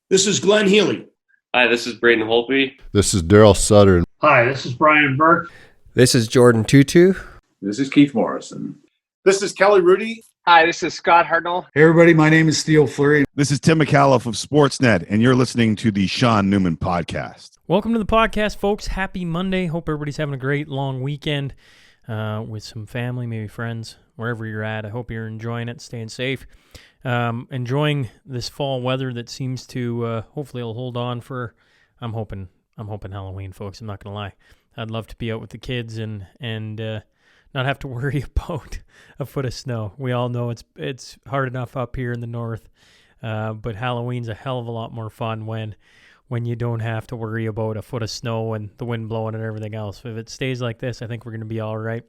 This is Glenn Healy. Hi, this is Braden Holtby. This is Daryl Sutter. Hi, this is Brian Burke. This is Jordan Tutu. This is Keith Morrison. This is Kelly Rudy. Hi, this is Scott Hartnell. Hey, everybody. My name is Theo Fleury. This is Tim McAuliffe of Sportsnet, and you're listening to the Sean Newman Podcast. Welcome to the podcast, folks. Happy Monday. Hope everybody's having a great long weekend with some family, maybe friends, wherever you're at. I hope you're enjoying it, staying safe, enjoying this fall weather that seems to hopefully it'll hold on for. I'm hoping Halloween, folks. I'm not gonna lie. I'd love to be out with the kids and not have to worry about a foot of snow. We all know it's hard enough up here in the north, but Halloween's a hell of a lot more fun when you don't have to worry about a foot of snow and the wind blowing and everything else. If it stays like this, I think we're going to be all right.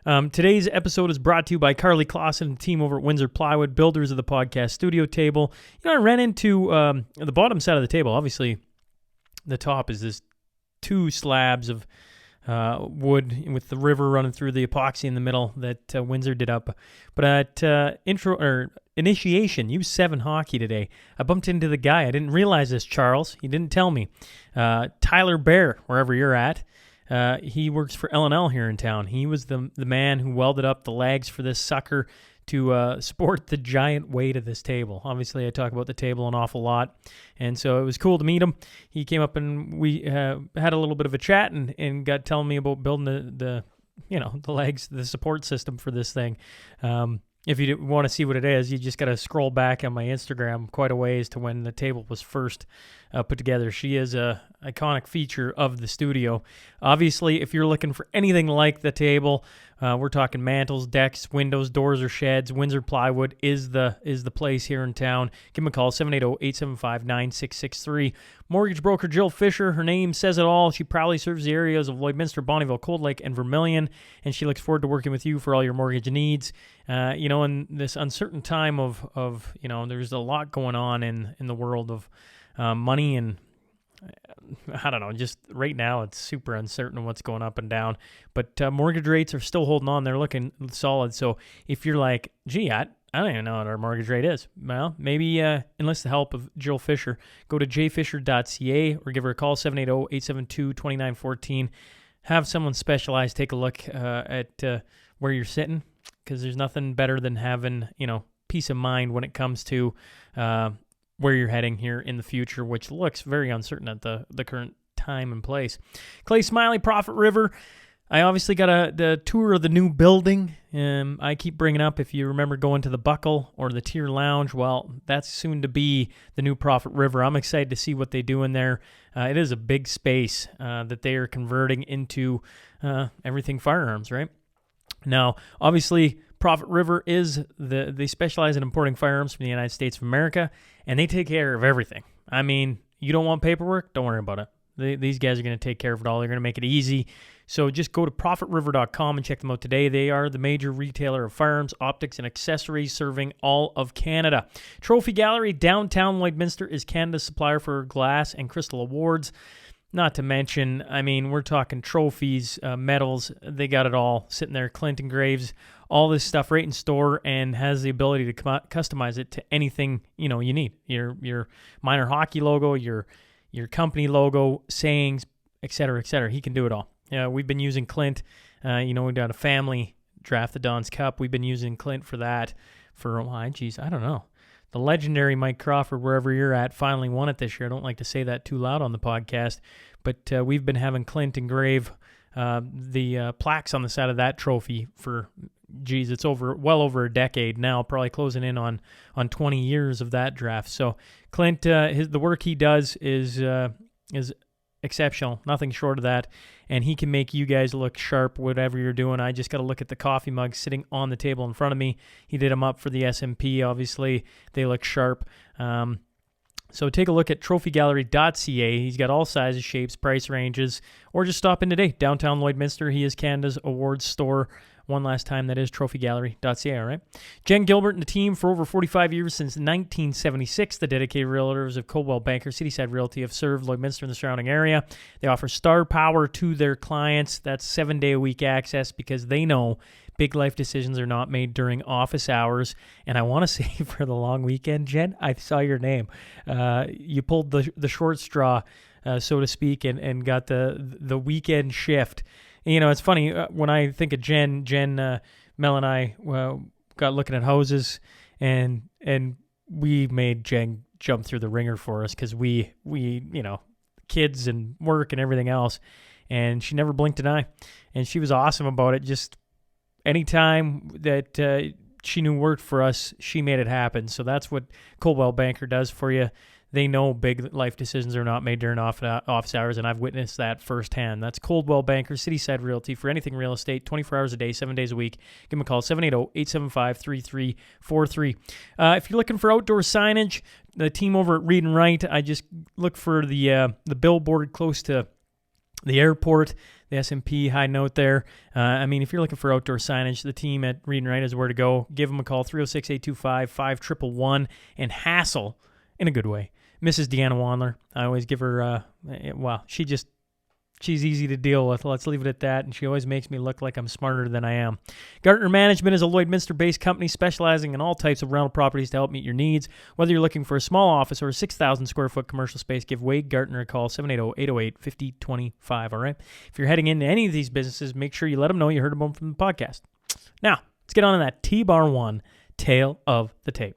Today's episode is brought to you by Carly Crosson and the team over at Windsor Plywood, builders of the podcast studio table. You know, I ran into the bottom side of the table. Obviously, the top is this two slabs of wood with the river running through the epoxy in the middle that Windsor did up. But at initiation, U7 hockey today, I bumped into the guy. I didn't realize this, Charles. He didn't tell me. Tyler Bear, wherever you're at. He works for L&L here in town. He was the man who welded up the legs for this sucker to sport the giant weight of this table. Obviously, I talk about the table an awful lot, and so it was cool to meet him. He came up and we had a little bit of a chat and got telling me about building the legs, the support system for this thing. If you want to see what it is, you just got to scroll back on my Instagram quite a ways to when the table was first put together. She is a iconic feature of the studio. Obviously, if you're looking for anything like the table, we're talking mantles, decks, windows, doors, or sheds. Windsor Plywood is the place here in town. Give them a call, 780-875-9663. Mortgage broker Jill Fisher, her name says it all. She proudly serves the areas of Lloydminster, Bonnyville, Cold Lake, and Vermilion, and she looks forward to working with you for all your mortgage needs. In this uncertain time of there's a lot going on in the world of money, and I don't know, just right now it's super uncertain what's going up and down, but mortgage rates are still holding on. They're looking solid. So if you're like, gee, I don't even know what our mortgage rate is, well, maybe enlist the help of Jill Fisher. Go to jfisher.ca or give her a call, 780-872-2914. Have someone specialized take a look at where you're sitting, because there's nothing better than having, peace of mind when it comes to where you're heading here in the future, which looks very uncertain at the current time and place. Clay Smiley, Prophet River. I obviously got the tour of the new building. I keep bringing up, if you remember going to the Buckle or the Tier Lounge, well, that's soon to be the new Prophet River. I'm excited to see what they do in there. It is a big space that they are converting into everything firearms, right? Now, obviously, Prophet River they specialize in importing firearms from the United States of America, and they take care of everything. I mean, you don't want paperwork? Don't worry about it. These guys are going to take care of it all. They're going to make it easy. So just go to ProfitRiver.com and check them out today. They are the major retailer of firearms, optics, and accessories serving all of Canada. Trophy Gallery, downtown Lloydminster, is Canada's supplier for glass and crystal awards. Not to mention, I mean, we're talking trophies, medals. They got it all sitting there. Clint engraves all this stuff right in store and has the ability to customize it to anything you need. Your minor hockey logo, your company logo, sayings, et cetera, et cetera. He can do it all. We've been using Clint. We've done a family draft, the Don's Cup. We've been using Clint for that for, I don't know. The legendary Mike Crawford, wherever you're at, finally won it this year. I don't like to say that too loud on the podcast, but we've been having Clint engrave the plaques on the side of that trophy for, it's well over a decade now, probably closing in on 20 years of that draft. So Clint, the work he does is exceptional, nothing short of that, and he can make you guys look sharp, whatever you're doing. I just got to look at the coffee mugs sitting on the table in front of me. He did them up for the SNP, obviously. They look sharp. So take a look at trophygallery.ca. He's got all sizes, shapes, price ranges, or just stop in today. Downtown Lloydminster, he is Canada's awards store. One last time, that is trophygallery.ca, all right? Jen Gilbert and the team for over 45 years, since 1976, the dedicated realtors of Coldwell Banker Cityside Realty have served Lloydminster and the surrounding area. They offer star power to their clients. That's 7-day-a-week access, because they know Big life decisions are not made during office hours. And I want to say for the long weekend, Jen, I saw your name. You pulled the short straw, so to speak, and got the weekend shift. And, it's funny when I think of Jen, Mel and I got looking at houses, and we made Jen jump through the ringer for us because we kids and work and everything else, and she never blinked an eye, and she was awesome about it. Just anytime that she knew worked for us, she made it happen. So that's what Coldwell Banker does for you. They know big life decisions are not made during office hours, and I've witnessed that firsthand. That's Coldwell Banker, Cityside Realty, for anything real estate, 24 hours a day, 7 days a week. Give them a call, 780-875-3343. If you're looking for outdoor signage, the team over at Read and Write, I just look for the billboard close to the airport, the SNP high note there. If you're looking for outdoor signage, the team at Read and Write is where to go. Give them a call, 306-825-5111, and hassle in a good way. Mrs. Deanna Wandler, I always give her, she's easy to deal with. Let's leave it at that. And she always makes me look like I'm smarter than I am. Gartner Management is a Lloydminster-based company specializing in all types of rental properties to help meet your needs. Whether you're looking for a small office or a 6,000 square foot commercial space, give Wade Gartner a call, 780-808-5025. All right. If you're heading into any of these businesses, make sure you let them know you heard about them from the podcast. Now, let's get on to that T-Bar 1, Tale of the Tape.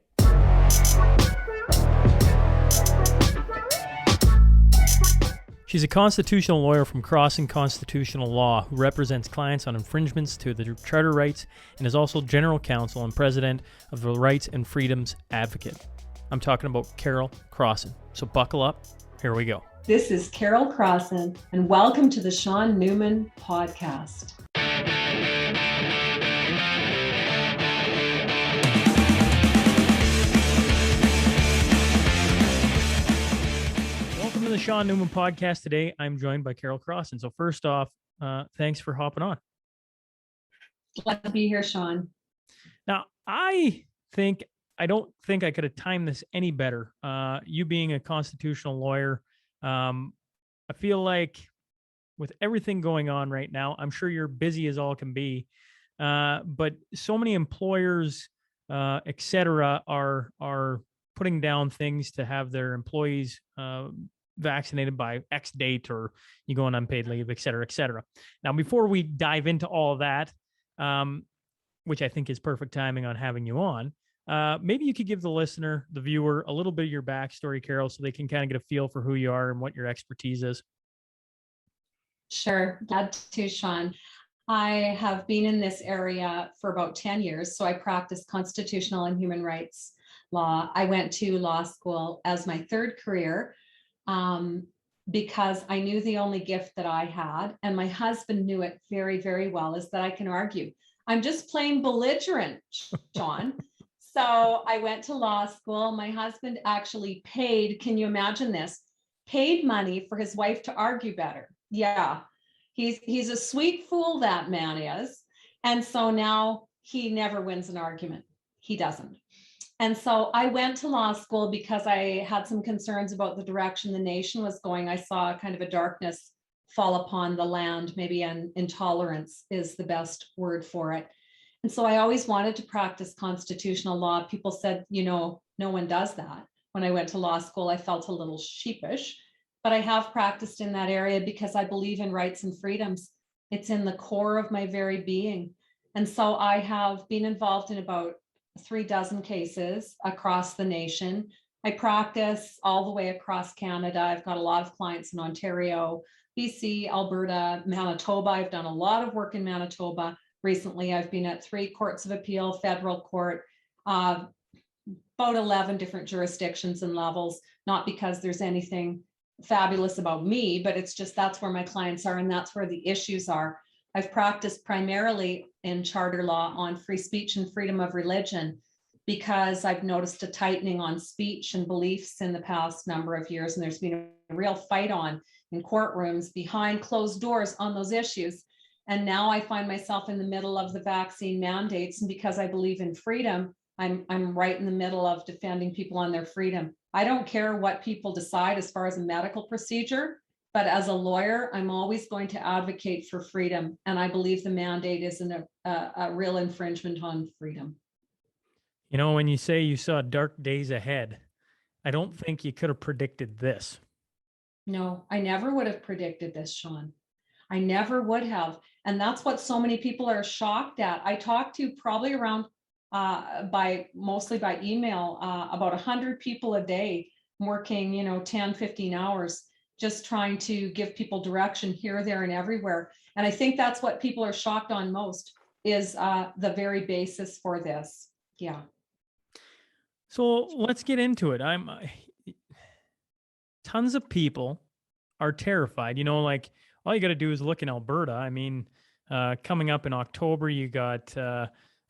She's a constitutional lawyer from Crosson Constitutional Law who represents clients on infringements to their charter rights and is also general counsel and president of the Rights and Freedoms Advocate. I'm talking about Carol Crosson. So buckle up. Here we go. This is Carol Crosson, and welcome to the Sean Newman Podcast. Welcome to the Sean Newman Podcast. Today, I'm joined by Carol Crosson. So first off, thanks for hopping on. Glad to be here, Sean. Now, I don't think I could have timed this any better. You being a constitutional lawyer, I feel like with everything going on right now, I'm sure you're busy as all can be, but so many employers, et cetera, are putting down things to have their employees vaccinated by X date, or you go on unpaid leave, et cetera, et cetera. Now, before we dive into all of that, which I think is perfect timing on having you on, maybe you could give the listener, the viewer, a little bit of your backstory, Carol, so they can kind of get a feel for who you are and what your expertise is. Sure. Glad to, Sean. I have been in this area for about 10 years. So I practice constitutional and human rights law. I went to law school as my third career because I knew the only gift that I had, and my husband knew it very, very well, is that I can argue. I'm just plain belligerent, Sean. So I went to law school. My husband actually paid, can you imagine this? Paid money for his wife to argue better. Yeah, he's a sweet fool, that man is. And so now he never wins an argument. He doesn't. And so I went to law school because I had some concerns about the direction the nation was going. I saw kind of a darkness fall upon the land, maybe an intolerance is the best word for it. And so I always wanted to practice constitutional law. People said, no one does that. When I went to law school, I felt a little sheepish, but I have practiced in that area because I believe in rights and freedoms. It's in the core of my very being. And so I have been involved in about 36 cases across the nation. I practice all the way across Canada. I've got a lot of clients in Ontario, BC, Alberta, Manitoba. I've done a lot of work in Manitoba. Recently, I've been at 3 courts of appeal, federal court, about 11 different jurisdictions and levels, not because there's anything fabulous about me, but it's just that's where my clients are and that's where the issues are. I've practiced primarily in charter law on free speech and freedom of religion because I've noticed a tightening on speech and beliefs in the past number of years, and there's been a real fight on in courtrooms behind closed doors on those issues. And now I find myself in the middle of the vaccine mandates, and because I believe in freedom, I'm right in the middle of defending people on their freedom. I don't care what people decide as far as a medical procedure. But as a lawyer, I'm always going to advocate for freedom. And I believe the mandate is a real infringement on freedom. You know, when you say you saw dark days ahead, I don't think you could have predicted this. No, I never would have predicted this, Sean. I never would have. And that's what so many people are shocked at. I talked to probably around mostly by email, about 100 people a day working, 10, 15 hours, just trying to give people direction here, there, and everywhere. And I think that's what people are shocked on most is the very basis for this. Yeah. So let's get into it. Tons of people are terrified. Like all you got to do is look in Alberta. I mean, coming up in October, you got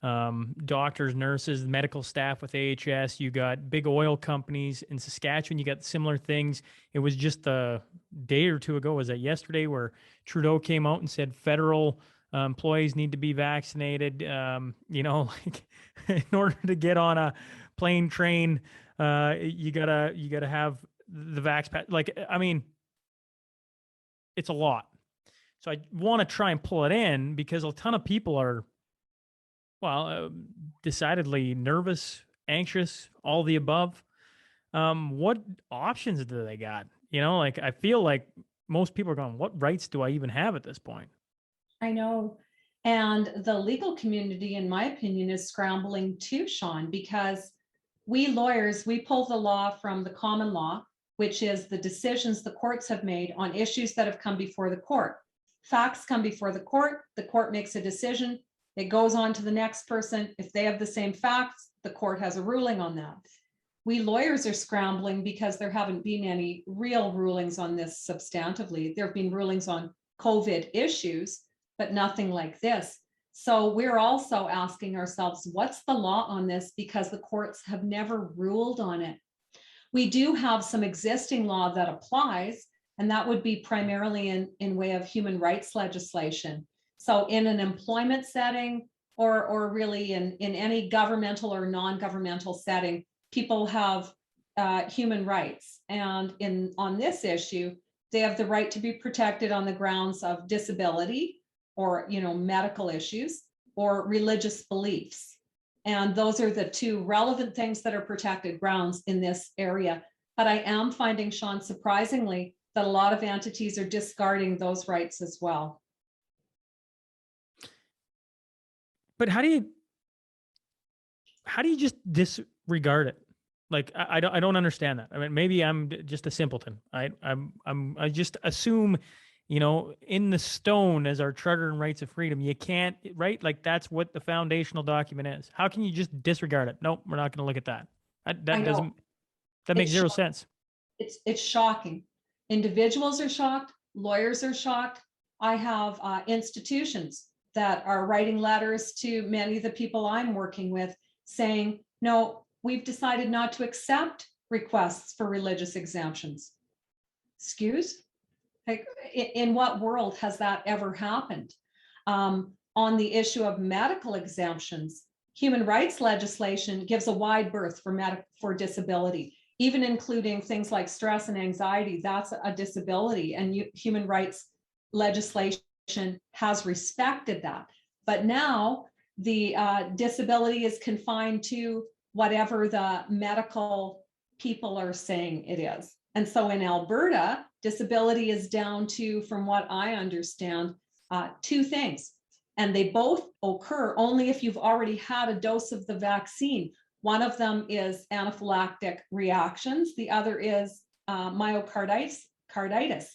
doctors, nurses, medical staff with AHS. You got big oil companies in Saskatchewan. You got similar things. It was just a day or two ago, was that yesterday, where Trudeau came out and said federal employees need to be vaccinated. Like in order to get on a plane, train, you gotta have the vax pass. Like, I mean, it's a lot. So I want to try and pull it in because a ton of people are, decidedly nervous, anxious, all the above. What options do they got? Like I feel like most people are going, what rights do I even have at this point? I know. And the legal community, in my opinion, is scrambling too, Sean, because we lawyers, we pull the law from the common law, which is the decisions the courts have made on issues that have come before the court. Facts come before the court makes a decision, it goes on to the next person. If they have the same facts, the court has a ruling on that. We lawyers are scrambling because there haven't been any real rulings on this substantively. There have been rulings on COVID issues, but nothing like this. So we're also asking ourselves, what's the law on this? Because the courts have never ruled on it. We do have some existing law that applies, and that would be primarily in way of human rights legislation. So in an employment setting, or really in any governmental or non-governmental setting, people have human rights. And on this issue, they have the right to be protected on the grounds of disability, or medical issues, or religious beliefs. And those are the two relevant things that are protected grounds in this area. But I am finding, Sean, surprisingly, that a lot of entities are discarding those rights as well. But how do you just disregard it? Like I don't understand that. I mean, maybe I'm just a simpleton. I just assume, in the stone as our Charter and Rights of Freedom, you can't, right? Like that's what the foundational document is. How can you just disregard it? Nope, we're not going to look at that. That makes zero sense. It's shocking. Individuals are shocked. Lawyers are shocked. I have institutions that are writing letters to many of the people I'm working with saying, no, we've decided not to accept requests for religious exemptions. Excuse? Like, in what world has that ever happened? On the issue of medical exemptions, human rights legislation gives a wide berth for disability, even including things like stress and anxiety. That's a disability, and human rights legislation has respected that. But now the disability is confined to whatever the medical people are saying it is. And so in Alberta, disability is down to, from what I understand, two things. And they both occur only if you've already had a dose of the vaccine. One of them is anaphylactic reactions. The other is myocarditis.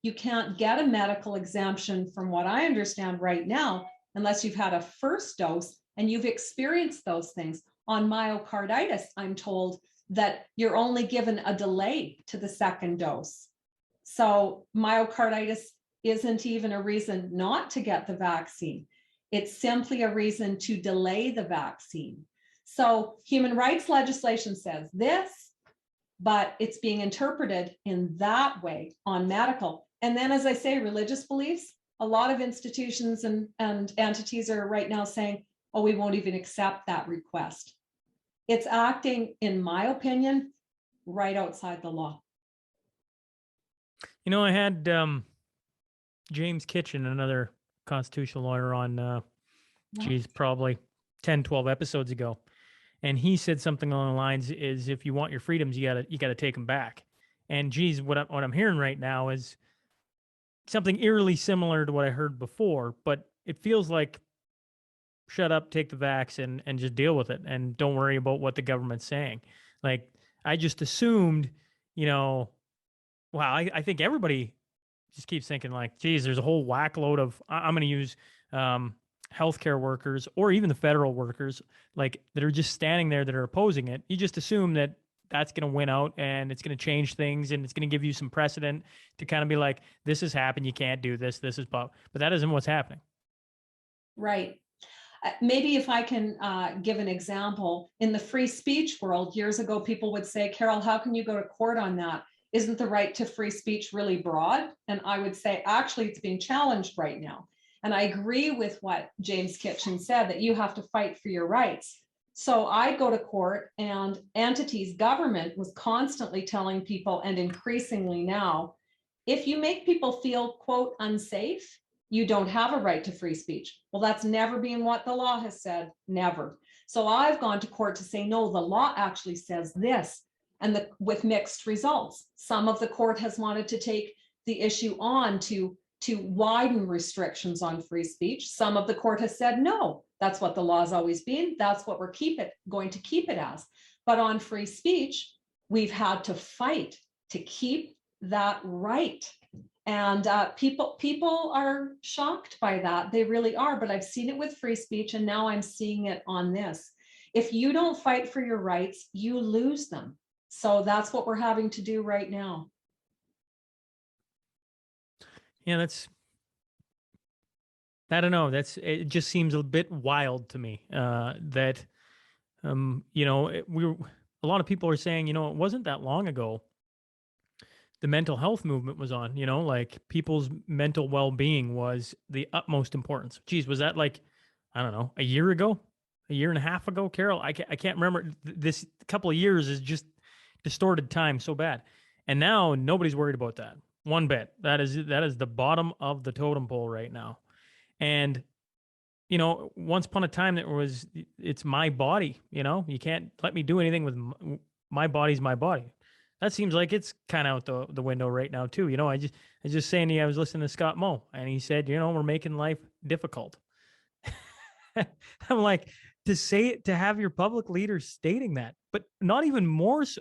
You can't get a medical exemption, from what I understand right now, unless you've had a first dose and you've experienced those things. On myocarditis, I'm told that you're only given a delay to the second dose. So myocarditis isn't even a reason not to get the vaccine. It's simply a reason to delay the vaccine. So human rights legislation says this, but it's being interpreted in that way on medical. And then, as I say, religious beliefs, a lot of institutions and entities are right now saying, oh, we won't even accept that request. It's acting, in my opinion, right outside the law. I had James Kitchen, another constitutional lawyer, on, probably 10, 12 episodes ago. And he said something along the lines is, if you want your freedoms, you gotta take them back. And geez, what I'm hearing right now is something eerily similar to what I heard before, but it feels like shut up, take the vax, and just deal with it, and don't worry about what the government's saying. Like, I just assumed, wow, I think everybody just keeps thinking like, geez, there's a whole whack load of, I'm going to use healthcare workers or even the federal workers, like, that are just standing there that are opposing it. You just assume that that's going to win out and it's going to change things and it's going to give you some precedent to kind of be like, this has happened, you can't do this, this is, but that isn't what's happening. Right. Maybe if I can give an example, in the free speech world, years ago, people would say, Carol, how can you go to court on that? Isn't the right to free speech really broad? And I would say, actually, it's being challenged right now. And I agree with what James Kitchen said, that you have to fight for your rights. So I go to court, and entities, government was constantly telling people, and increasingly now, if you make people feel, quote, unsafe, you don't have a right to free speech. Well, that's never been what the law has said, never. So I've gone to court to say, no, the law actually says this, and with mixed results. Some of the court has wanted to take the issue on to widen restrictions on free speech. Some of the court has said, no, that's what the law has always been. That's what we're going to keep it as. But on free speech, we've had to fight to keep that right. And people are shocked by that. They really are. But I've seen it with free speech, and now I'm seeing it on this. If you don't fight for your rights, you lose them. So that's what we're having to do right now. Yeah, I don't know. It just seems a bit wild to me that, a lot of people are saying, it wasn't that long ago the mental health movement was on, like people's mental well-being was the utmost importance. Geez, was that like, I don't know, a year ago, a year and a half ago, Carol? I can't remember. This couple of years is just distorted time so bad. And now nobody's worried about that one bit. That is the bottom of the totem pole right now. And, once upon a time it's my body, you can't let me do anything with my body's my body. That seems like it's kind of out the window right now too. I just saying to you, I was listening to Scott Moe, and he said, we're making life difficult. I'm like, to have your public leaders stating that, but not even more so,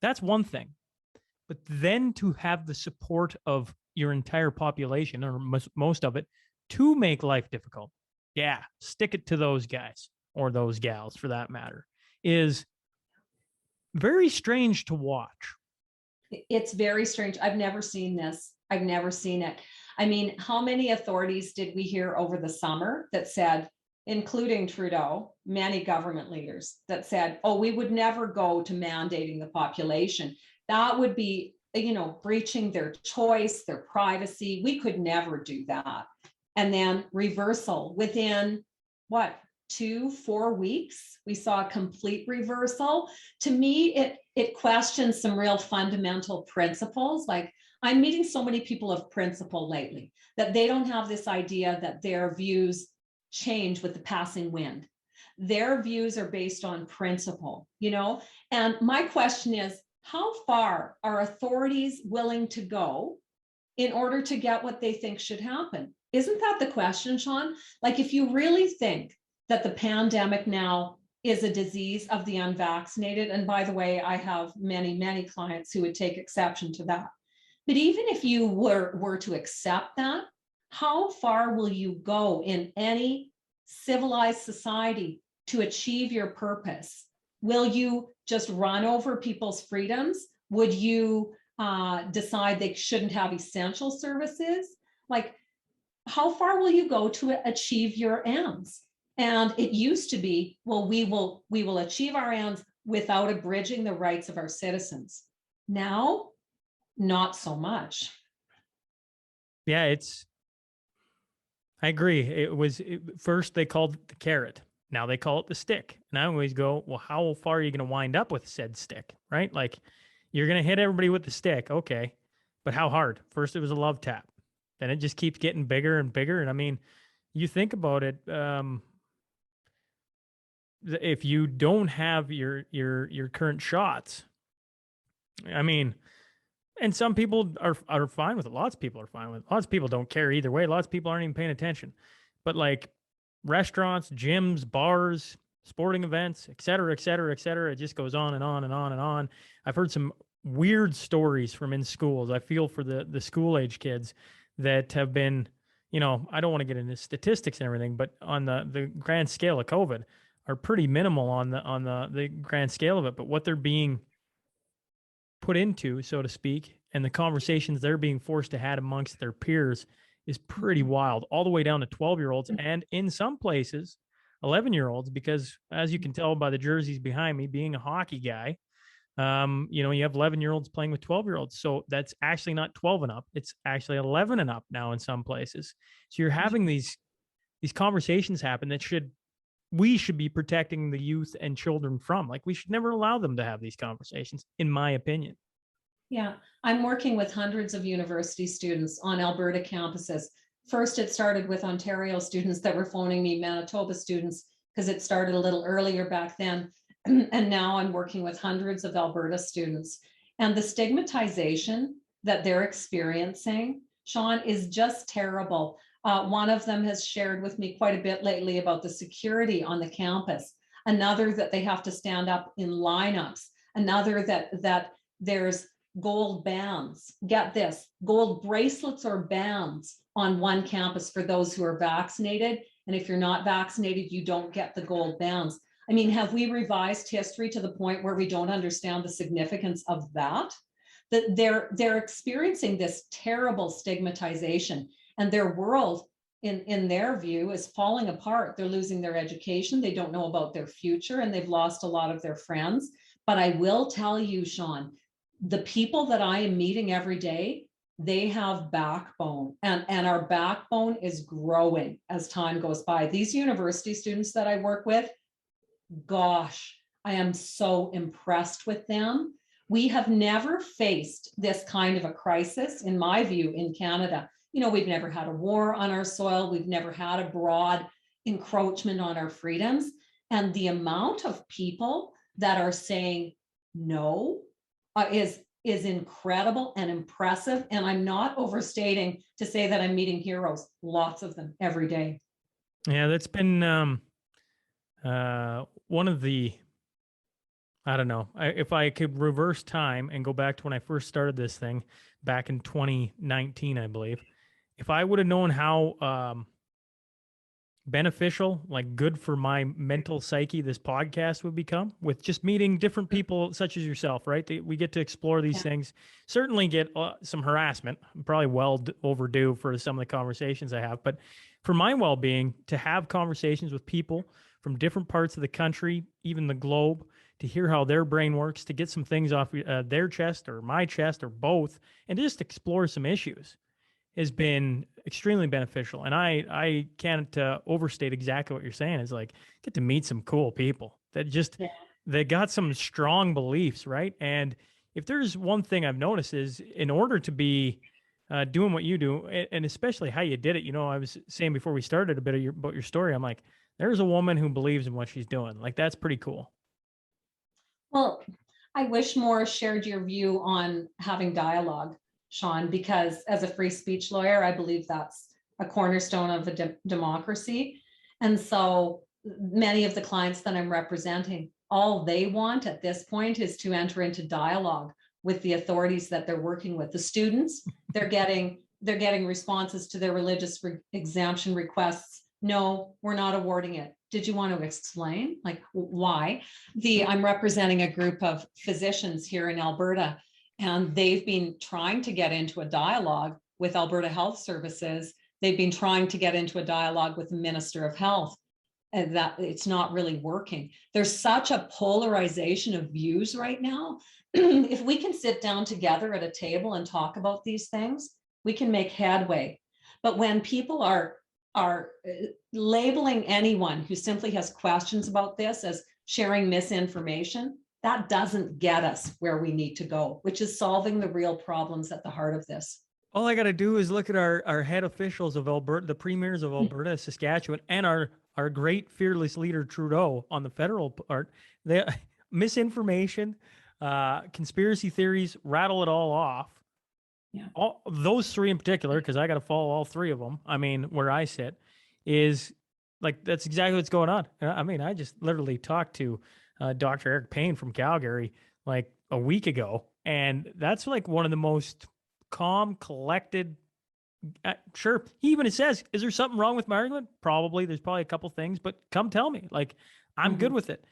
that's one thing. But then to have the support of your entire population, or most of it, to make life difficult. Yeah, stick it to those guys, or those gals for that matter, is very strange to watch. It's very strange. I've never seen this. I've never seen it. I mean, how many authorities did we hear over the summer that said, including Trudeau, many government leaders that said, oh, we would never go to mandating the population. That would be, breaching their choice, their privacy. We could never do that. And then reversal within 2-4 weeks, we saw a complete reversal. To me, it questions some real fundamental principles. Like, I'm meeting so many people of principle lately that they don't have this idea that their views change with the passing wind. Their views are based on principle, and my question is, how far are authorities willing to go in order to get what they think should happen? Isn't that the question, Sean? Like, if you really think that the pandemic now is a disease of the unvaccinated, and by the way, I have many, many clients who would take exception to that. But even if you were to accept that, how far will you go in any civilized society to achieve your purpose? Will you just run over people's freedoms? Would you decide they shouldn't have essential services? Like, how far will you go to achieve your ends? And it used to be, well, we will achieve our ends without abridging the rights of our citizens. Now, not so much. Yeah, I agree. First they called it the carrot. Now they call it the stick. And I always go, well, how far are you going to wind up with said stick, right? Like, you're going to hit everybody with the stick. Okay. But how hard? First, it was a love tap. Then it just keeps getting bigger and bigger. And I mean, you think about it, if you don't have your current shots, I mean, and some people are fine with it. Lots of people are fine with it. Lots of people don't care either way. Lots of people aren't even paying attention. But like restaurants, gyms, bars, sporting events, et cetera, et cetera, et cetera, it just goes on and on and on and on. I've heard some weird stories from in schools. I feel for the school age kids that have been, you know, I don't want to get into statistics and everything, but on the grand scale of COVID are pretty minimal on the grand scale of it. But what they're being put into, so to speak, and the conversations they're being forced to have amongst their peers is pretty wild, all the way down to 12-year-olds and in some places 11-year-olds, because as you can tell by the jerseys behind me, being a hockey guy, you know, you have 11-year-olds playing with 12-year-olds. So that's actually not 12 and up. It's actually 11 and up now in some places. So you're having these conversations happen that we should be protecting the youth and children from. Like, we should never allow them to have these conversations, in my opinion. Yeah, I'm working with hundreds of university students on Alberta campuses. First, it started with Ontario students that were phoning me, Manitoba students, because it started a little earlier back then. And now I'm working with hundreds of Alberta students. And the stigmatization that they're experiencing, Sean, is just terrible. One of them has shared with me quite a bit lately about the security on the campus. Another, that they have to stand up in lineups. Another, that there's gold bands. Get this, gold bracelets or bands on one campus for those who are vaccinated. And if you're not vaccinated, you don't get the gold bands. I mean, have we revised history to the point where we don't understand the significance of that? That they're experiencing this terrible stigmatization, and their world, in their view, is falling apart. They're losing their education. They don't know about their future, and they've lost a lot of their friends. But I will tell you, Sean, the people that I am meeting every day, they have backbone, and our backbone is growing as time goes by. These university students that I work with, gosh, I am so impressed with them. We have never faced this kind of a crisis, in my view, in Canada. You know, we've never had a war on our soil. We've never had a broad encroachment on our freedoms. And the amount of people that are saying no is incredible and impressive. And I'm not overstating to say that I'm meeting heroes, lots of them every day. Yeah, that's been one of the, I don't know, if I could reverse time and go back to when I first started this thing back in 2019, I believe, if I would have known how beneficial, like good for my mental psyche, this podcast would become, with just meeting different people such as yourself, right? We get to explore these things, certainly get some harassment, probably well overdue for some of the conversations I have, but for my well-being, to have conversations with people from different parts of the country, even the globe, to hear how their brain works, to get some things off their chest or my chest or both, and just explore some issues has been extremely beneficial. And I can't overstate exactly what you're saying. Is like, get to meet some cool people that just, they got some strong beliefs, right? And if there's one thing I've noticed is, in order to be doing what you do, and especially how you did it, you know, I was saying before we started a bit about your story, I'm like, there's a woman who believes in what she's doing. Like, that's pretty cool. Well, I wish more shared your view on having dialogue, Sean, because as a free speech lawyer, I believe that's a cornerstone of a democracy. And so many of the clients that I'm representing, all they want at this point is to enter into dialogue with the authorities that they're working with. The students, they're getting responses to their religious exemption requests. No, we're not awarding it. Did you want to explain? Like, why? I'm representing a group of physicians here in Alberta, and they've been trying to get into a dialogue with Alberta Health Services. They've been trying to get into a dialogue with the Minister of Health, and that it's not really working. There's such a polarization of views right now. If we can sit down together at a table and talk about these things, we can make headway. But when people are labeling anyone who simply has questions about this as sharing misinformation, that doesn't get us where we need to go, which is solving the real problems at the heart of this. All I got to do is look at our head officials of Alberta, the premiers of Alberta, Saskatchewan, and our great fearless leader Trudeau on the federal part. They misinformation, conspiracy theories, rattle it all off. Yeah. All those three in particular, because I got to follow all three of them. I mean, where I sit is like, that's exactly what's going on. I mean, I just literally talked to Dr. Eric Payne from Calgary like a week ago, and that's like one of the most calm, collected. Sure, he even says, "Is there something wrong with my argument?" Probably. There's probably a couple things, but come tell me. Like, I'm good with it.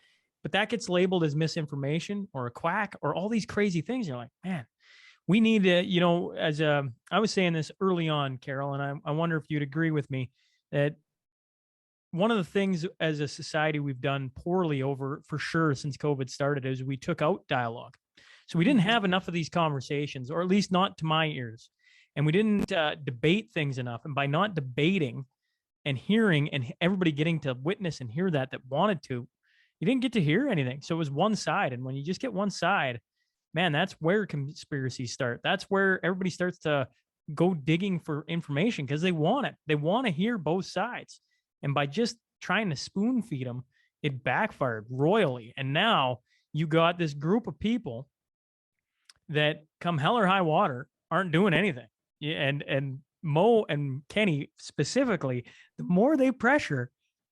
But that gets labeled as misinformation or a quack or all these crazy things. You're like, man, we need to, you know, I was saying this early on, Carol, and I wonder if you'd agree with me that one of the things as a society we've done poorly over for sure since COVID started is we took out dialogue. So we didn't have enough of these conversations, or at least not to my ears. And we didn't debate things enough. And by not debating and hearing and everybody getting to witness and hear that wanted to, you didn't get to hear anything. So it was one side. And when you just get one side, man, that's where conspiracies start. That's where everybody starts to go digging for information because they want it. They want to hear both sides. And by just trying to spoon feed them, it backfired royally. And now you got this group of people that come hell or high water aren't doing anything. And Mo and Kenny specifically, the more they pressure,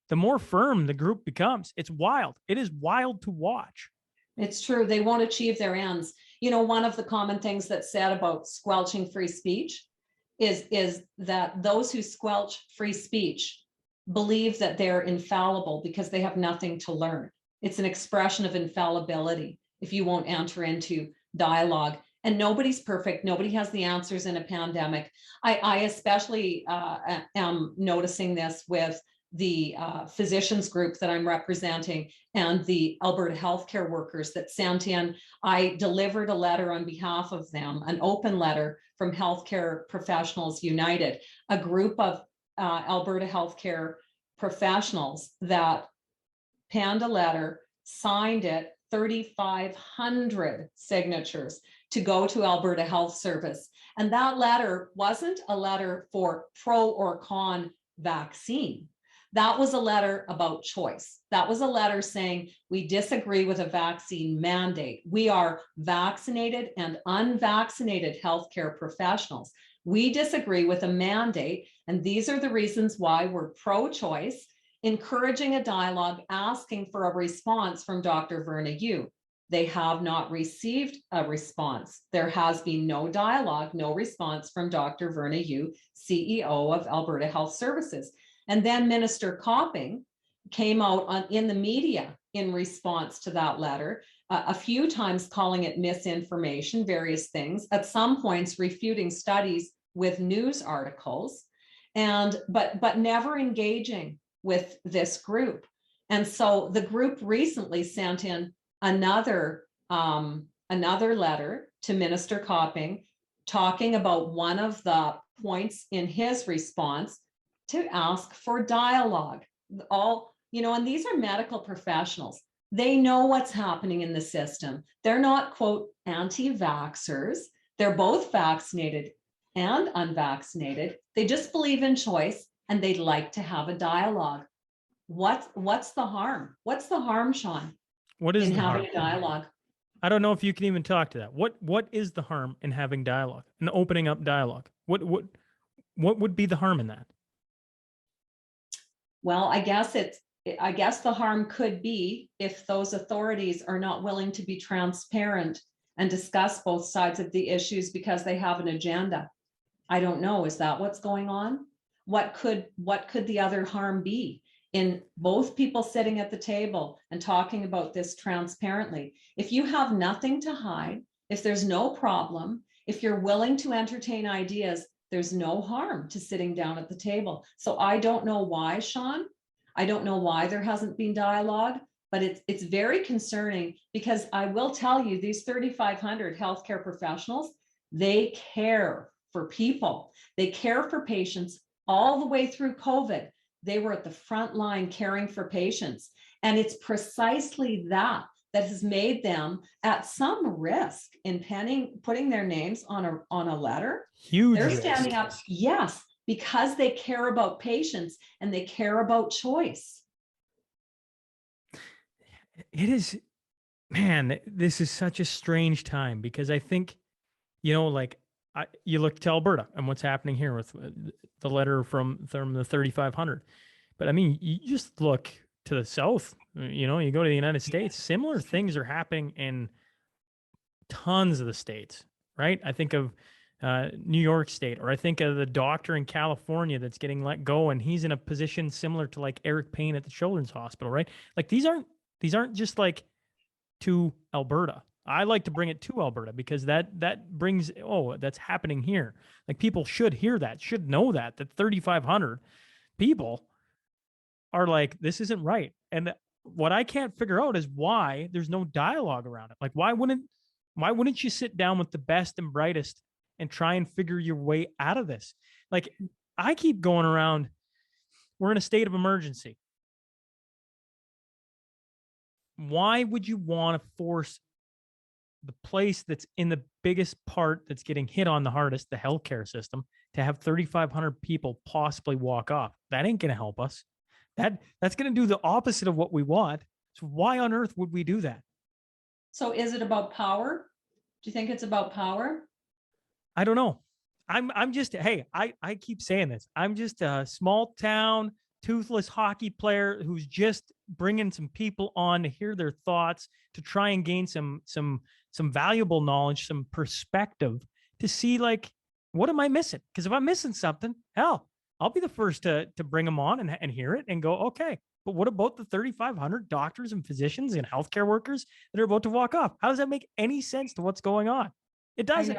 the more firm the group becomes. It's wild. It is wild to watch. It's true. They won't achieve their ends. You know, one of the common things that's said about squelching free speech is that those who squelch free speech believe that they're infallible because they have nothing to learn. It's an expression of infallibility if you won't enter into dialogue. And nobody's perfect. Nobody has the answers in a pandemic. I especially am noticing this with the physicians group that I'm representing and the Alberta healthcare workers that sent in. I delivered a letter on behalf of them, an open letter from Healthcare Professionals United, a group of Alberta healthcare professionals that penned a letter, signed it, 3,500 signatures to go to Alberta Health Service. And that letter wasn't a letter for pro or con vaccine. That was a letter about choice. That was a letter saying we disagree with a vaccine mandate. We are vaccinated and unvaccinated healthcare professionals. We disagree with a mandate, and these are the reasons why we're pro-choice, encouraging a dialogue, asking for a response from Dr. Verna Yu. They have not received a response. There has been no dialogue, no response from Dr. Verna Yu, CEO of Alberta Health Services. And then Minister Copping came out in the media in response to that letter, a few times calling it misinformation, various things, at some points refuting studies with news articles, but never engaging with this group. And so the group recently sent in another letter to Minister Copping talking about one of the points in his response to ask for dialogue. And these are medical professionals. They know what's happening in the system. They're not, quote, anti-vaxxers. They're both vaccinated and unvaccinated. They just believe in choice and they'd like to have a dialogue. What's the harm? What's the harm, Sean? What is in the having harm? a dialogue? I don't know if you can even talk to that. What is the harm in having dialogue and opening up dialogue? What would be the harm in that? Well, I guess the harm could be if those authorities are not willing to be transparent and discuss both sides of the issues because they have an agenda. I don't know. Is that what's going on? What could the other harm be in both people sitting at the table and talking about this transparently? If you have nothing to hide, if there's no problem, if you're willing to entertain ideas, there's no harm to sitting down at the table. So I don't know why, Sean. I don't know why there hasn't been dialogue, but it's very concerning because I will tell you, these 3,500 healthcare professionals, they care for people. They care for patients all the way through COVID. They were at the front line caring for patients. And it's precisely that that has made them at some risk in putting their names on a letter. Huge They're risk. standing up, yes, because they care about patients and they care about choice. It is, man, this is such a strange time because I think, like you look to Alberta and what's happening here with the letter from the 3,500. But I mean, you just look to the south, you go to the United States, similar things are happening in tons of the states, right? I think of New York State, or I think of the doctor in California that's getting let go, and he's in a position similar to like Eric Payne at the Children's Hospital, right? Like these aren't just like to Alberta. I like to bring it to Alberta because that brings, that's happening here. Like people should hear that, should know that 3,500 people are like, this isn't right. And what I can't figure out is why there's no dialogue around it. Like, why wouldn't you sit down with the best and brightest and try and figure your way out of this? Like, I keep going around, we're in a state of emergency. Why would you want to force the place that's in the biggest part that's getting hit on the hardest, the healthcare system, to have 3,500 people possibly walk off? That ain't going to help us. That's going to do the opposite of what we want. So why on earth would we do that? So is it about power? Do you think it's about power? I don't know. I'm just, hey, I keep saying this. I'm just a small town, toothless hockey player who's just bringing some people on to hear their thoughts, to try and gain some valuable knowledge, some perspective, to see like, what am I missing? Because if I'm missing something, hell, I'll be the first to bring them on and hear it and go, okay, but what about the 3,500 doctors and physicians and healthcare workers that are about to walk off? How does that make any sense to what's going on? It doesn't.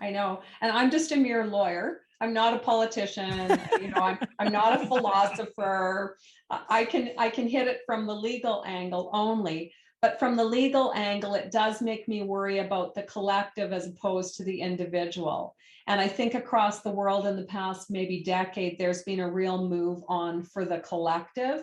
I know. And I'm just a mere lawyer. I'm not a politician. I'm not a philosopher. I can hit it from the legal angle only. But from the legal angle, it does make me worry about the collective as opposed to the individual. And I think across the world in the past maybe decade, there's been a real move on for the collective,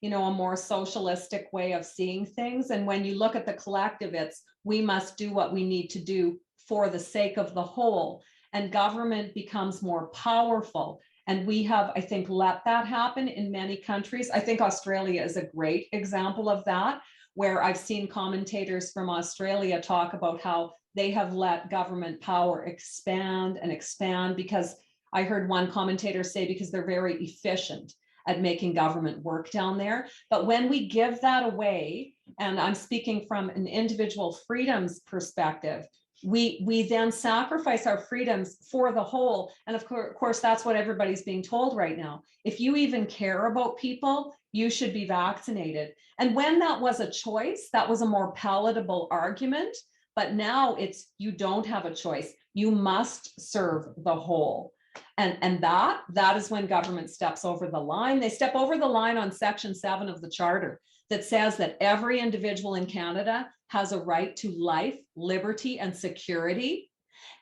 a more socialistic way of seeing things. And when you look at the collective, it's we must do what we need to do for the sake of the whole. And government becomes more powerful. And we have, I think, let that happen in many countries. I think Australia is a great example of that, where I've seen commentators from Australia talk about how they have let government power expand and expand, because I heard one commentator say because they're very efficient at making government work down there. But when we give that away, and I'm speaking from an individual freedoms perspective, we then sacrifice our freedoms for the whole. And of course, that's what everybody's being told right now. If you even care about people, you should be vaccinated. And when that was a choice, that was a more palatable argument. But now it's, you don't have a choice. You must serve the whole. And that is when government steps over the line. They step over the line on Section 7 of the Charter that says that every individual in Canada has a right to life, liberty, and security.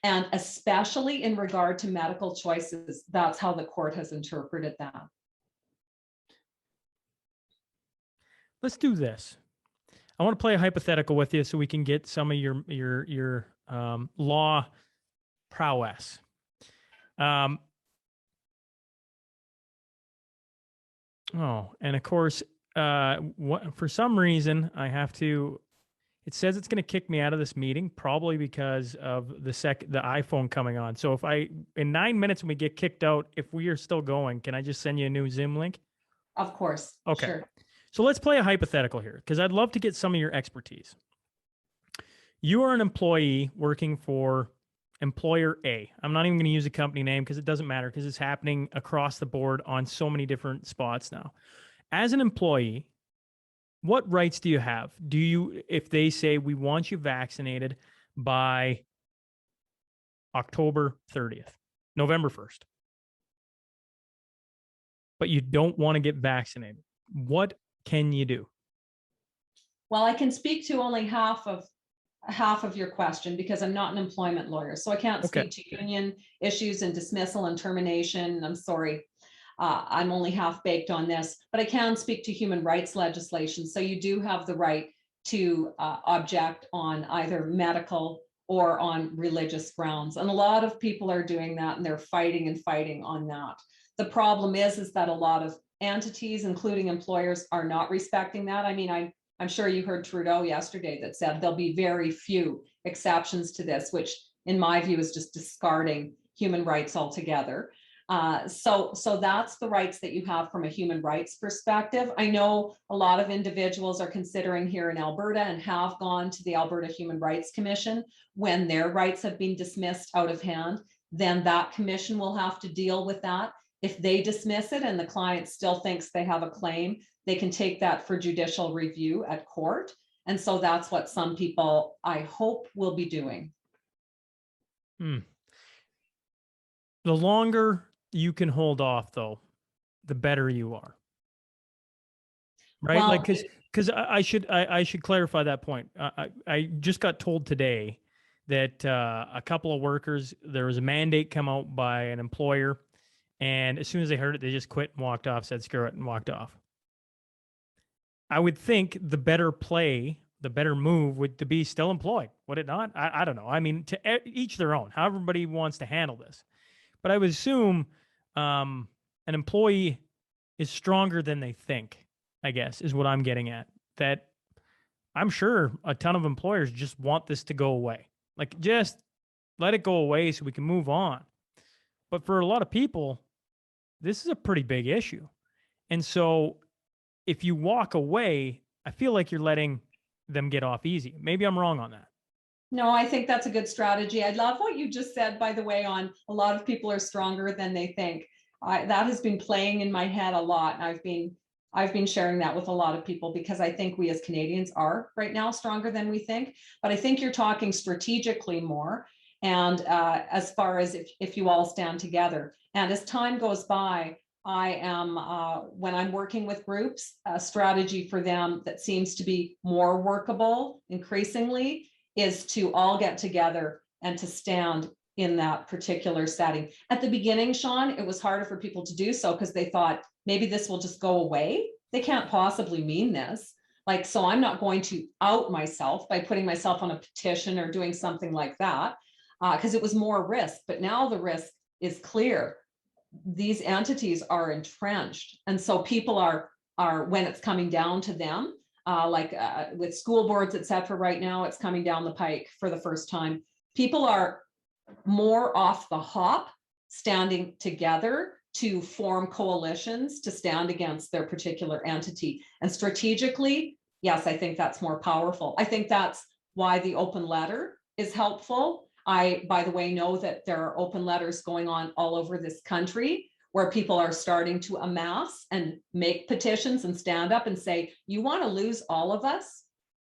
And especially in regard to medical choices, that's how the court has interpreted that. Let's do this. I want to play a hypothetical with you so we can get some of your law prowess. And of course, for some reason, I have to. It says it's going to kick me out of this meeting, probably because of the iPhone coming on. So if in 9 minutes when we get kicked out, if we are still going, can I just send you a new Zoom link? Of course. Okay. Sure. So let's play a hypothetical here, because I'd love to get some of your expertise. You are an employee working for employer A. I'm not even going to use a company name because it doesn't matter, because it's happening across the board on so many different spots now. As an employee, what rights do you have? If they say we want you vaccinated by October 30th, November 1st, but you don't want to get vaccinated, what can you do? Well, I can speak to only half of your question because I'm not an employment lawyer. So I can't speak to union issues and dismissal and termination. I'm sorry. I'm only half baked on this, but I can speak to human rights legislation. So you do have the right to object on either medical or on religious grounds. And a lot of people are doing that, and they're fighting on that. The problem is that a lot of entities, including employers, are not respecting that. I mean, I'm sure you heard Trudeau yesterday that said there'll be very few exceptions to this, which in my view is just discarding human rights altogether. So that's the rights that you have from a human rights perspective. I know a lot of individuals are considering here in Alberta and have gone to the Alberta Human Rights Commission when their rights have been dismissed out of hand. Then that commission will have to deal with that. If they dismiss it and the client still thinks they have a claim, they can take that for judicial review at court. And so that's what some people, I hope, will be doing. The longer you can hold off, though, the better you are. Right? Well, like, because I should clarify that point. I just got told today that a couple of workers, there was a mandate come out by an employer, and as soon as they heard it, they just quit and walked off, said screw it, and walked off. I would think the better play, the better move would to be still employed, would it not? I don't know. I mean, to each their own, how everybody wants to handle this. But I would assume an employee is stronger than they think, I guess, is what I'm getting at. That I'm sure a ton of employers just want this to go away. Like, just let it go away so we can move on. But for a lot of people, this is a pretty big issue. And so if you walk away, I feel like you're letting them get off easy. Maybe I'm wrong on that. No, I think that's a good strategy. I love what you just said, by the way, on a lot of people are stronger than they think. That has been playing in my head a lot. And I've been sharing that with a lot of people because I think we as Canadians are right now stronger than we think. But I think you're talking strategically more. And as far as if you all stand together. And as time goes by, I am, when I'm working with groups, a strategy for them that seems to be more workable increasingly is to all get together and to stand in that particular setting. At the beginning, Sean, it was harder for people to do so because they thought maybe this will just go away. They can't possibly mean this. Like, so I'm not going to out myself by putting myself on a petition or doing something like that because it was more risk. But now the risk is clear. These entities are entrenched. And so people are when it's coming down to them, with school boards, et cetera, right now, it's coming down the pike for the first time. People are more off the hop, standing together to form coalitions to stand against their particular entity. And strategically, yes, I think that's more powerful. I think that's why the open letter is helpful. I, by the way, know that there are open letters going on all over this country where people are starting to amass and make petitions and stand up and say, you want to lose all of us?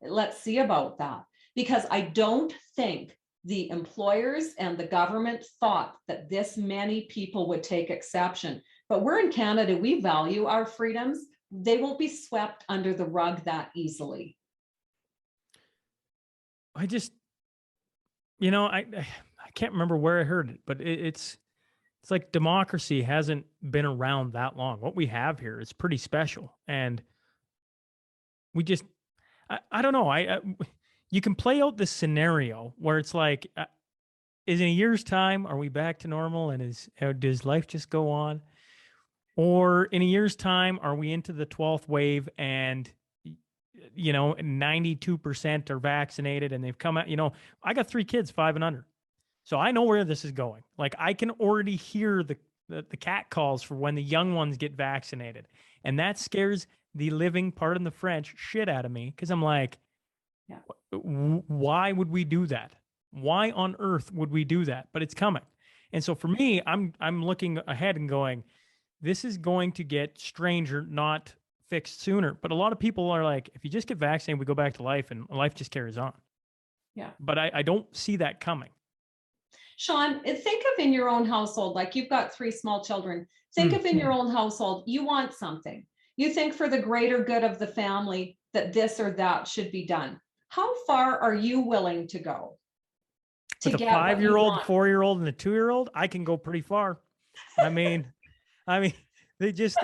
Let's see about that. Because I don't think the employers and the government thought that this many people would take exception. But we're in Canada, we value our freedoms. They won't be swept under the rug that easily. I just, I can't remember where I heard it, but it's like democracy hasn't been around that long. What we have here is pretty special. And we just, I don't know. You can play out this scenario where it's like, is in a year's time, are we back to normal? And does life just go on? Or in a year's time, are we into the 12th wave and 92% are vaccinated and they've come out, I got 3 kids, 5 and under. So I know where this is going. Like, I can already hear the cat calls for when the young ones get vaccinated. And that scares the living, pardon the French, shit out of me. Cause I'm like, yeah. Why would we do that? Why on earth would we do that? But it's coming. And so for me, I'm looking ahead and going, this is going to get stranger, not fixed sooner. But a lot of people are like, if you just get vaccinated, we go back to life and life just carries on. Yeah. But I don't see that coming. Sean, think of in your own household, like you've got 3 small children. Think of in your own household, you want something. You think for the greater good of the family that this or that should be done. How far are you willing to go? With a 5-year-old, 4-year-old, and a 2-year-old, I can go pretty far. I mean, they just,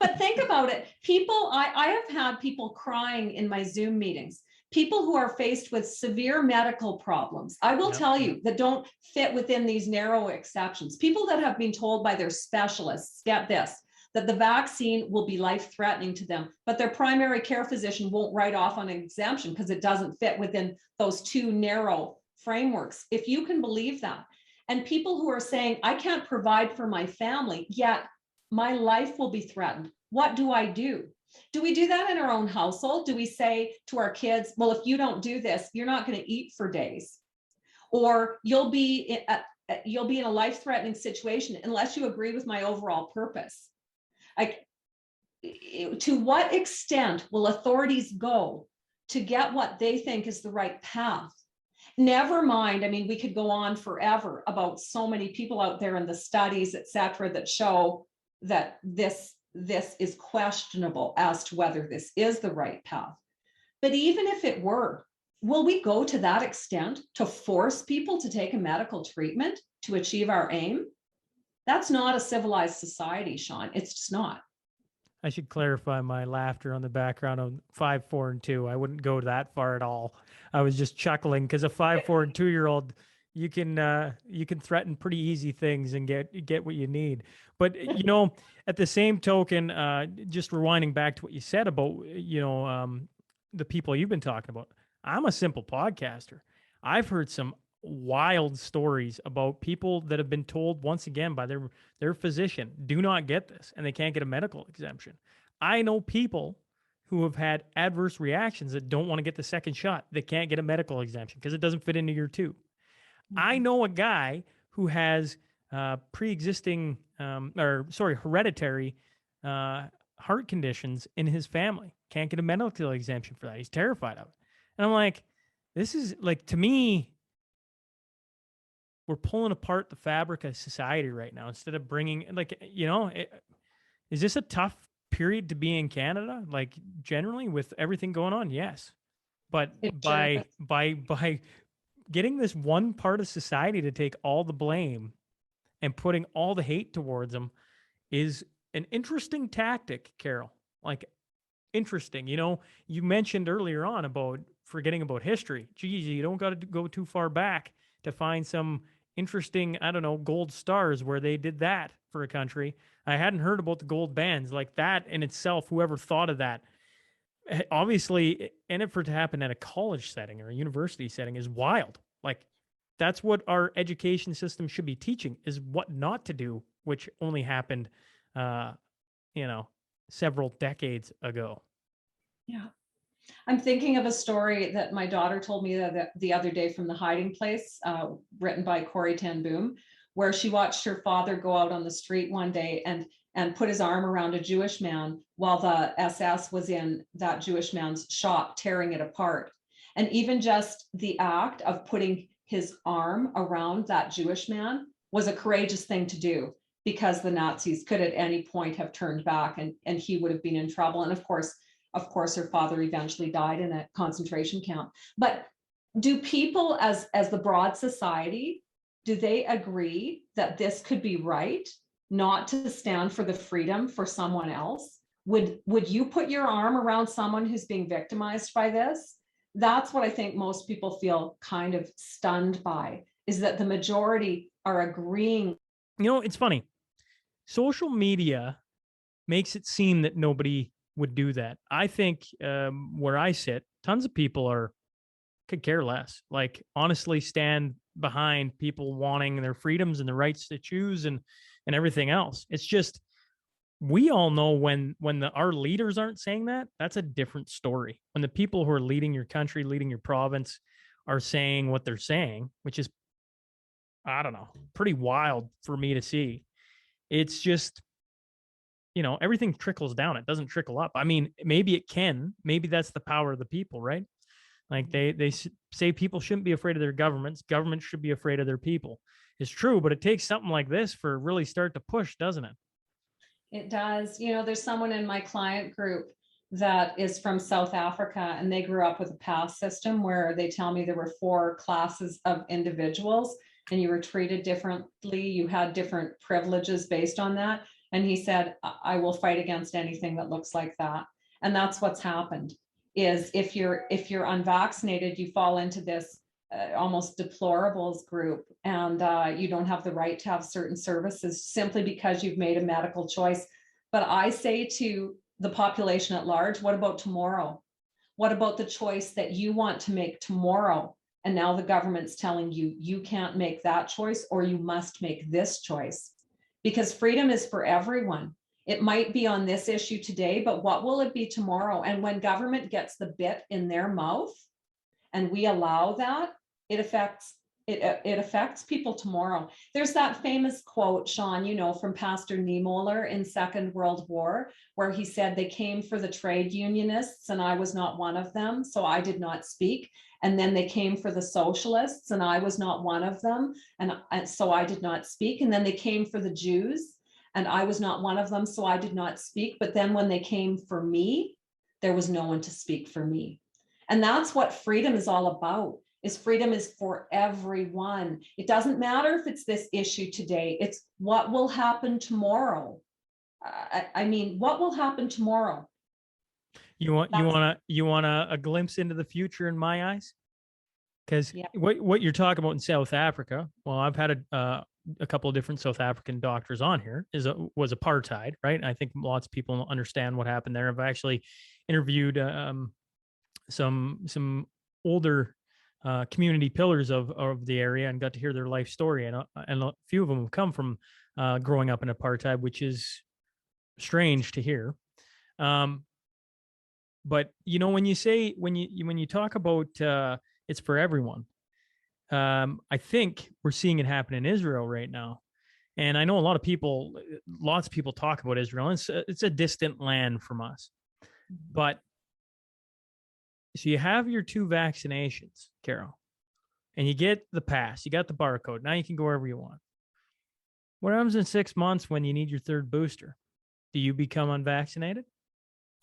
But think about it. People, I have had people crying in my Zoom meetings, people who are faced with severe medical problems. I will tell you that don't fit within these narrow exceptions. People that have been told by their specialists, get this, that the vaccine will be life-threatening to them, but their primary care physician won't write off on an exemption because it doesn't fit within those two narrow frameworks. If you can believe that. And people who are saying, I can't provide for my family, yet my life will be threatened. What do I do? Do we do that in our own household? Do we say to our kids, well, if you don't do this, you're not going to eat for days, or you'll be in a life-threatening situation unless you agree with my overall purpose? Like, to what extent will authorities go to get what they think is the right path? Never mind, I mean, we could go on forever about so many people out there in the studies, et cetera, that show that this is questionable as to whether this is the right path. But even if it were, will we go to that extent to force people to take a medical treatment to achieve our aim? That's not a civilized society, Sean. It's just not. I should clarify my laughter on the background of 5, 4, and 2. I wouldn't go that far at all. I was just chuckling because a 5, 4, and 2-year-old, you can threaten pretty easy things and get what you need. But at the same token, just rewinding back to what you said about the people you've been talking about. I'm a simple podcaster. I've heard some wild stories about people that have been told once again by their physician, do not get this, and they can't get a medical exemption. I know people who have had adverse reactions that don't want to get the second shot. They can't get a medical exemption because it doesn't fit into year 2. I know a guy who has pre-existing hereditary heart conditions in his family. Can't get a medical exemption for that. He's terrified of it. And I'm like, this is like, to me, we're pulling apart the fabric of society right now instead of bringing, like, is this a tough period to be in Canada? Like, generally with everything going on? Yes. But by getting this one part of society to take all the blame and putting all the hate towards them is an interesting tactic, Carol. Like, interesting. You mentioned earlier on about forgetting about history. Geez, you don't got to go too far back to find some interesting, gold stars where they did that for a country. I hadn't heard about the gold bands like that in itself. Whoever thought of that? Obviously, and for it to happen at a college setting or a university setting is wild. Like, that's what our education system should be teaching, is what not to do, which only happened, several decades ago. Yeah. I'm thinking of a story that my daughter told me the other day from The Hiding Place, written by Corrie ten Boom, where she watched her father go out on the street one day and put his arm around a Jewish man while the SS was in that Jewish man's shop tearing it apart. And even just the act of putting his arm around that Jewish man was a courageous thing to do, because the Nazis could at any point have turned back and he would have been in trouble. And of course, her father eventually died in a concentration camp. But do people as the broad society, do they agree that this could be right, not to stand for the freedom for someone else? Would you put your arm around someone who's being victimized by this? That's what I think most people feel kind of stunned by, is that the majority are agreeing. It's funny. Social media makes it seem that nobody would do that. I think where I sit, tons of people could care less. Like, honestly, stand behind people wanting their freedoms and the rights to choose and everything else. It's just, we all know when our leaders aren't saying that, that's a different story. When the people who are leading your country, leading your province, are saying what they're saying, which is, pretty wild for me to see. It's just, everything trickles down. It doesn't trickle up. I mean, maybe it can. Maybe that's the power of the people, right? Like, they say people shouldn't be afraid of their governments. Governments should be afraid of their people. It's true, but it takes something like this for really start to push, doesn't it? It does. There's someone in my client group that is from South Africa, and they grew up with a pass system where they tell me there were 4 classes of individuals and you were treated differently. You had different privileges based on that. And he said, I will fight against anything that looks like that. And that's what's happened, is if you're unvaccinated, you fall into this almost deplorables group, and you don't have the right to have certain services simply because you've made a medical choice. But I say to the population at large, what about tomorrow? What about the choice that you want to make tomorrow? And now the government's telling you, you can't make that choice, or you must make this choice. Because freedom is for everyone. It might be on this issue today, but what will it be tomorrow? And when government gets the bit in their mouth and we allow that, it affects people tomorrow. There's that famous quote, Sean, you know, from Pastor Niemöller in Second World War, where he said, they came for the trade unionists and I was not one of them, so I did not speak. And then they came for the socialists and I was not one of them, and so I did not speak. And then they came for the Jews and I was not one of them, so I did not speak. But then when they came for me, there was no one to speak for me. And that's what freedom is all about. Is freedom is for everyone. It doesn't matter if it's this issue today, it's what will happen tomorrow. I mean, what will happen tomorrow? You want a glimpse into the future in my eyes? Because what you're talking about in South Africa, well, I've had a couple of different South African doctors on here, was apartheid, right? And I think lots of people understand what happened there. I've actually interviewed some older community pillars of the area and got to hear their life story. And a few of them have come from growing up in apartheid, which is strange to hear. But you know, when you talk about it's for everyone, I think we're seeing it happen in Israel right now. And I know lots of people talk about Israel, and it's a distant land from us. But so you have your 2 vaccinations, Carol, and you get the pass, you got the barcode. Now you can go wherever you want. What happens in 6 months when you need your 3rd booster? Do you become unvaccinated?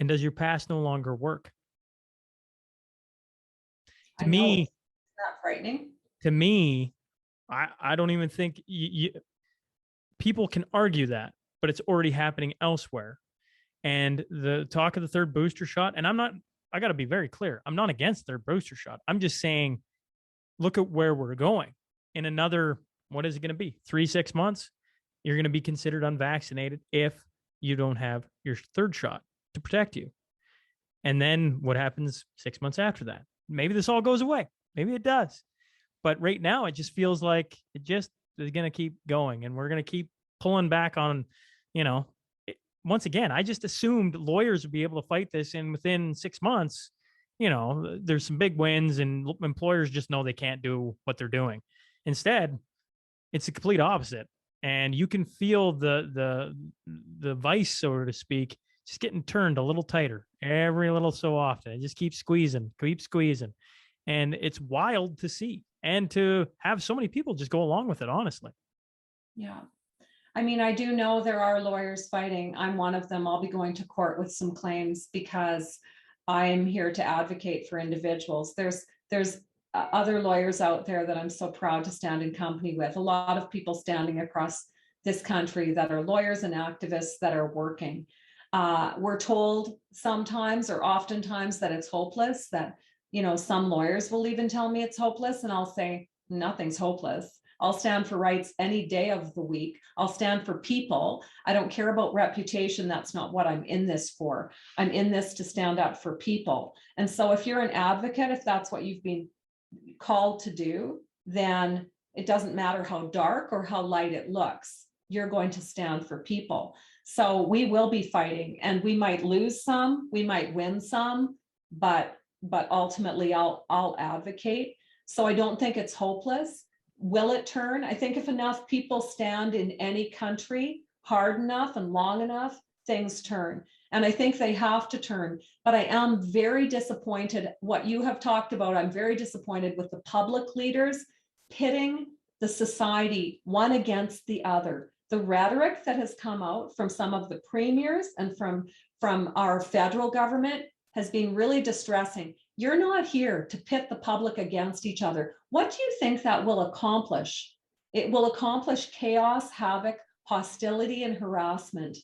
And does your pass no longer work? To me, it's not frightening. To me, I don't even think people can argue that, but it's already happening elsewhere. And the talk of the 3rd booster shot, and I got to be very clear. I'm not against their booster shot. I'm just saying, look at where we're going. In another, what is it going to be? 3-6 months, you're going to be considered unvaccinated if you don't have your 3rd shot to protect you. And then what happens 6 months after that? Maybe this all goes away. Maybe it does. But right now, it just feels like it just is going to keep going. And we're going to keep pulling back on, once again, I just assumed lawyers would be able to fight this, and within 6 months, there's some big wins and employers just know they can't do what they're doing. Instead, it's the complete opposite. And you can feel the vice, so to speak, just getting turned a little tighter every little so often. It just keeps squeezing. And it's wild to see and to have so many people just go along with it, honestly. Yeah. I mean, I do know there are lawyers fighting. I'm one of them. I'll be going to court with some claims because I'm here to advocate for individuals. There's other lawyers out there that I'm so proud to stand in company with. A lot of people standing across this country that are lawyers and activists that are working. We're told sometimes or oftentimes that it's hopeless, that, some lawyers will even tell me it's hopeless, and I'll say, nothing's hopeless. I'll stand for rights any day of the week. I'll stand for people. I don't care about reputation. That's not what I'm in this for. I'm in this to stand up for people. And so if you're an advocate, if that's what you've been called to do, then it doesn't matter how dark or how light it looks. You're going to stand for people. So we will be fighting, and we might lose some, we might win some, but ultimately I'll advocate. So I don't think it's hopeless. Will it turn? I think if enough people stand in any country hard enough and long enough, things turn. And I think they have to turn. But I am very disappointed what you have talked about. I'm very disappointed with the public leaders pitting the society one against the other. The rhetoric that has come out from some of the premiers and from our federal government has been really distressing. You're not here to pit the public against each other. What do you think that will accomplish? It will accomplish chaos, havoc, hostility and harassment.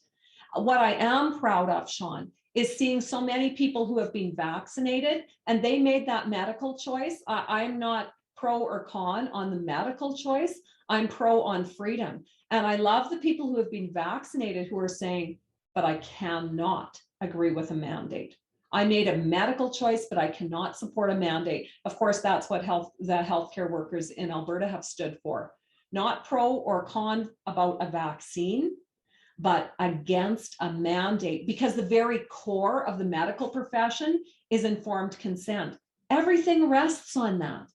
What I am proud of, Sean, is seeing so many people who have been vaccinated and they made that medical choice. I'm not pro or con on the medical choice. I'm pro on freedom. And I love the people who have been vaccinated who are saying, but I cannot agree with a mandate. I made a medical choice, but I cannot support a mandate. Of course, that's what the healthcare workers in Alberta have stood for. Not pro or con about a vaccine, but against a mandate, because the very core of the medical profession is informed consent. Everything rests on that.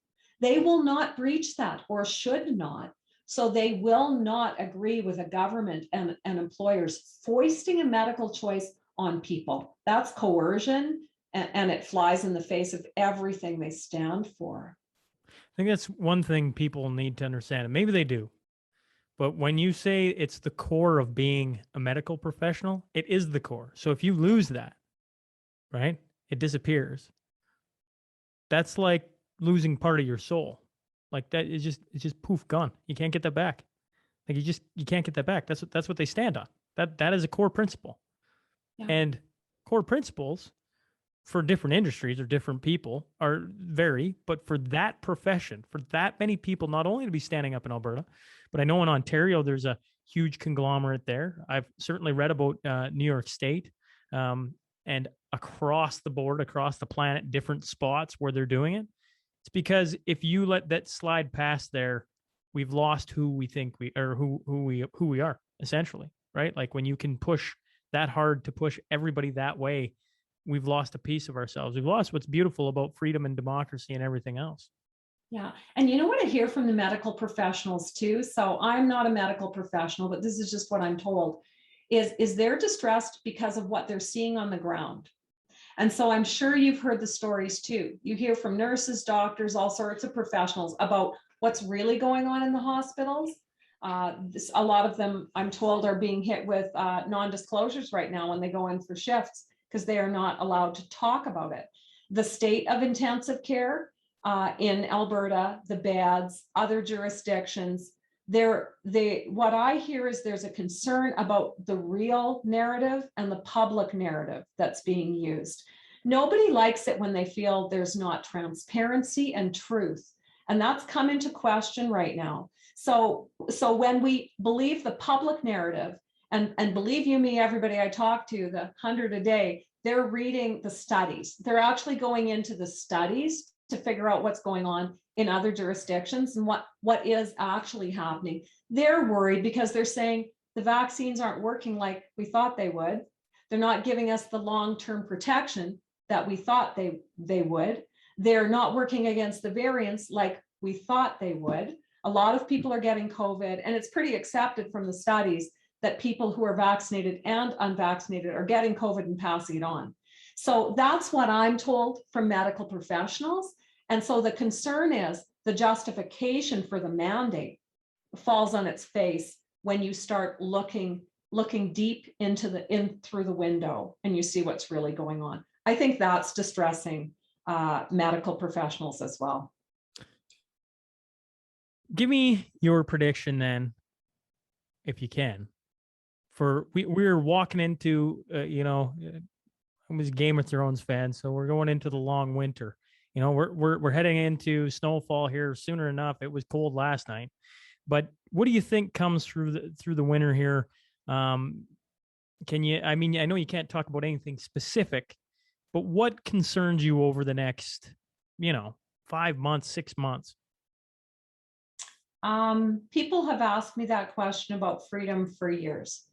They will not breach that, or should not. So they will not agree with a government and employers foisting a medical choice on people. That's coercion, and it flies in the face of everything they stand for. I think that's one thing people need to understand, and maybe they do. But when you say it's the core of being a medical professional, it is the core. So if you lose that, right, it disappears. That's like losing part of your soul. Like that is it's just poof, gone. You can't get that back. Like you can't get that back. That's what they stand on. That is a core principle. Yeah. And core principles for different industries or different people are vary, but for that profession, for that many people, not only to be standing up in Alberta, but I know in Ontario, there's a huge conglomerate there. I've certainly read about New York State and across the board, across the planet, different spots where they're doing it. It's because if you let that slide past there, we've lost who we think we are, who we are, essentially, right? Like when you can push that hard to push everybody that way, we've lost a piece of ourselves. We've lost what's beautiful about freedom and democracy and everything else. Yeah. And you know what I hear from the medical professionals too? So I'm not a medical professional, but this is just what I'm told, is they're distressed because of what they're seeing on the ground. And so I'm sure you've heard the stories too. You hear from nurses, doctors, all sorts of professionals about what's really going on in the hospitals. A lot of them, I'm told, are being hit with non-disclosures right now when they go in for shifts because they are not allowed to talk about it. The state of intensive care in Alberta, the beds, other jurisdictions, what I hear is there's a concern about the real narrative and the public narrative that's being used. Nobody likes it when they feel there's not transparency and truth. And that's come into question right now. So when we believe the public narrative, and believe you me, everybody I talk to, the 100 a day, they're reading the studies. They're actually going into the studies to figure out what's going on in other jurisdictions and what is actually happening. They're worried because they're saying the vaccines aren't working like we thought they would. They're not giving us the long-term protection that we thought they would. They're not working against the variants like we thought they would. A lot of people are getting COVID, and it's pretty accepted from the studies that people who are vaccinated and unvaccinated are getting COVID and passing it on. So that's what I'm told from medical professionals. And so the concern is the justification for the mandate falls on its face when you start looking deep through the window and you see what's really going on. I think that's distressing medical professionals as well. Give me your prediction then, if you can. For we're walking into I'm a Game of Thrones fan, so we're going into the long winter. We're heading into snowfall here sooner enough. It was cold last night, but what do you think comes through the winter here? Can you? I mean, I know you can't talk about anything specific, but what concerns you over the next, 5 months, 6 months? People have asked me that question about freedom for years,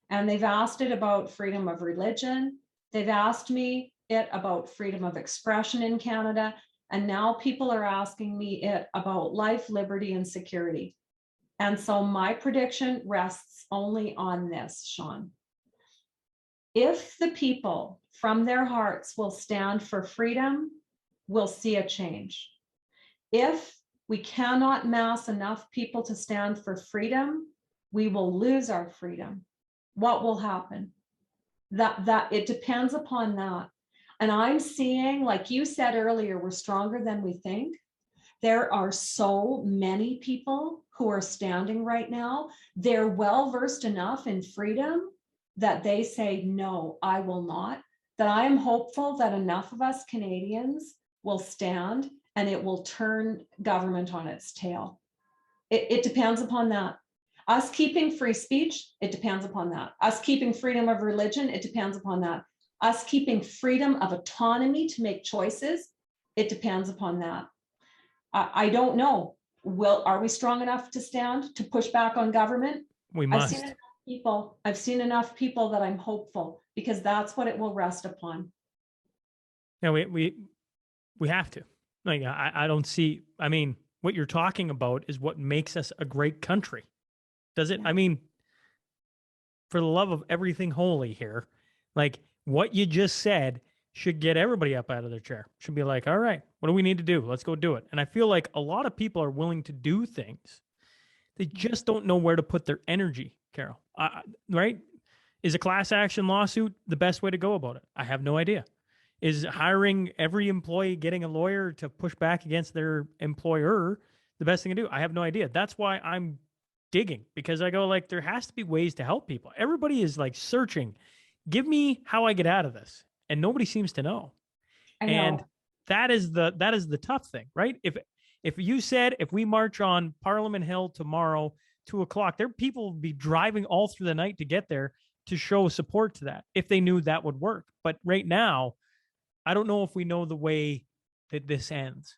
and they've asked it about freedom of religion. They've asked me it about freedom of expression in Canada. And now people are asking me it about life, liberty, and security. And so my prediction rests only on this, Sean. If the people from their hearts will stand for freedom, we'll see a change. If we cannot mass enough people to stand for freedom, we will lose our freedom. What will happen? That it depends upon that. And I'm seeing, like you said earlier, we're stronger than we think. There are so many people who are standing right now, they're well versed enough in freedom that they say, no, I will not. That I am hopeful that enough of us Canadians will stand and it will turn government on its tail. It depends upon that. Us keeping free speech, it depends upon that. Us keeping freedom of religion, it depends upon that. Us keeping freedom of autonomy to make choices, it depends upon that. I don't know. Are we strong enough to stand to push back on government? We must. I've seen enough people that I'm hopeful, because that's what it will rest upon. Yeah, we have to. Like, I don't see, I mean, what you're talking about is what makes us a great country. Does it? Yeah. I mean, for the love of everything holy here, like what you just said should get everybody up out of their chair. Should be like, all right, what do we need to do? Let's go do it. And I feel like a lot of people are willing to do things. They just don't know where to put their energy, Carol. Right? Is a class action lawsuit the best way to go about it? I have no idea. Is hiring every employee, getting a lawyer to push back against their employer the best thing to do? I have no idea. That's why I'm digging, because I go like, there has to be ways to help people. Everybody is like searching, give me how I get out of this. And nobody seems to know. I know. And that is the tough thing, right? If you said, if we march on Parliament Hill tomorrow, 2:00, there people will be driving all through the night to get there to show support to that, if they knew that would work. But right now, I don't know if we know the way that this ends.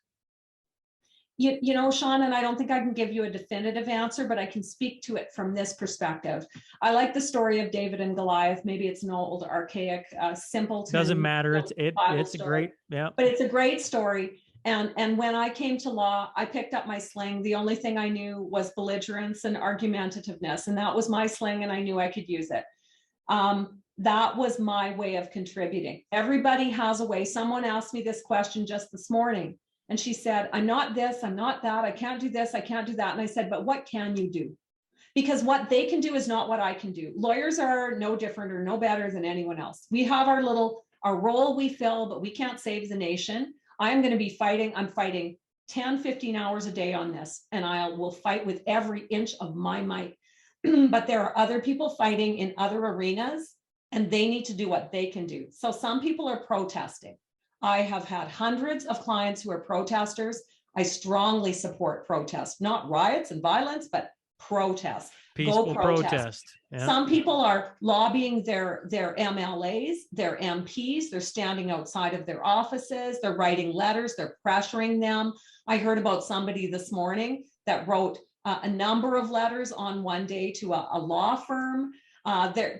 You know, Sean, and I don't think I can give you a definitive answer, but I can speak to it from this perspective. I like the story of David and Goliath. Maybe it's an old, archaic, simpleton. Doesn't matter. It's a story, great, yeah. But it's a great story. And when I came to law, I picked up my sling. The only thing I knew was belligerence and argumentativeness, and that was my sling, and I knew I could use it. That was my way of contributing. Everybody has a way. Someone asked me this question just this morning, and she said, I'm not this, I'm not that, I can't do this, I can't do that. And I said, but what can you do? Because what they can do is not what I can do. Lawyers are no different or no better than anyone else. We have our role we fill, but we can't save the nation. I'm going to be fighting. I'm fighting 10, 15 hours a day on this, and I will fight with every inch of my might. But there are other people fighting in other arenas, and they need to do what they can do. So some people are protesting. I have had hundreds of clients who are protesters. I strongly support protest, not riots and violence, but protest. Peaceful protest. Yeah. Some people are lobbying their MLAs, their MPs. They're standing outside of their offices. They're writing letters. They're pressuring them. I heard about somebody this morning that wrote a number of letters on one day to a law firm.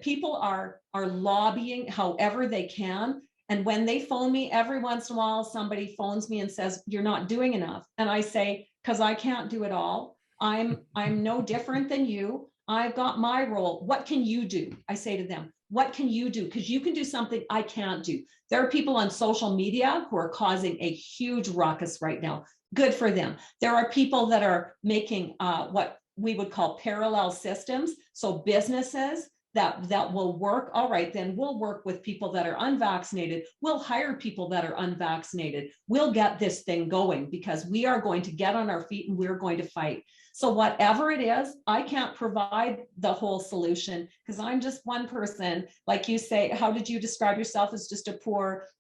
People are lobbying however they can. And when they phone me, every once in a while, somebody phones me and says, you're not doing enough. And I say, because I can't do it all. I'm no different than you. I've got my role. What can you do? I say to them, what can you do? Because you can do something I can't do. There are people on social media who are causing a huge ruckus right now. Good for them. There are people that are making what we would call parallel systems. So businesses that will work. All right, then we'll work with people that are unvaccinated. We'll hire people that are unvaccinated. We'll get this thing going, because we are going to get on our feet and we're going to fight. So whatever it is, I can't provide the whole solution, because I'm just one person. Like you say, how did you describe yourself? As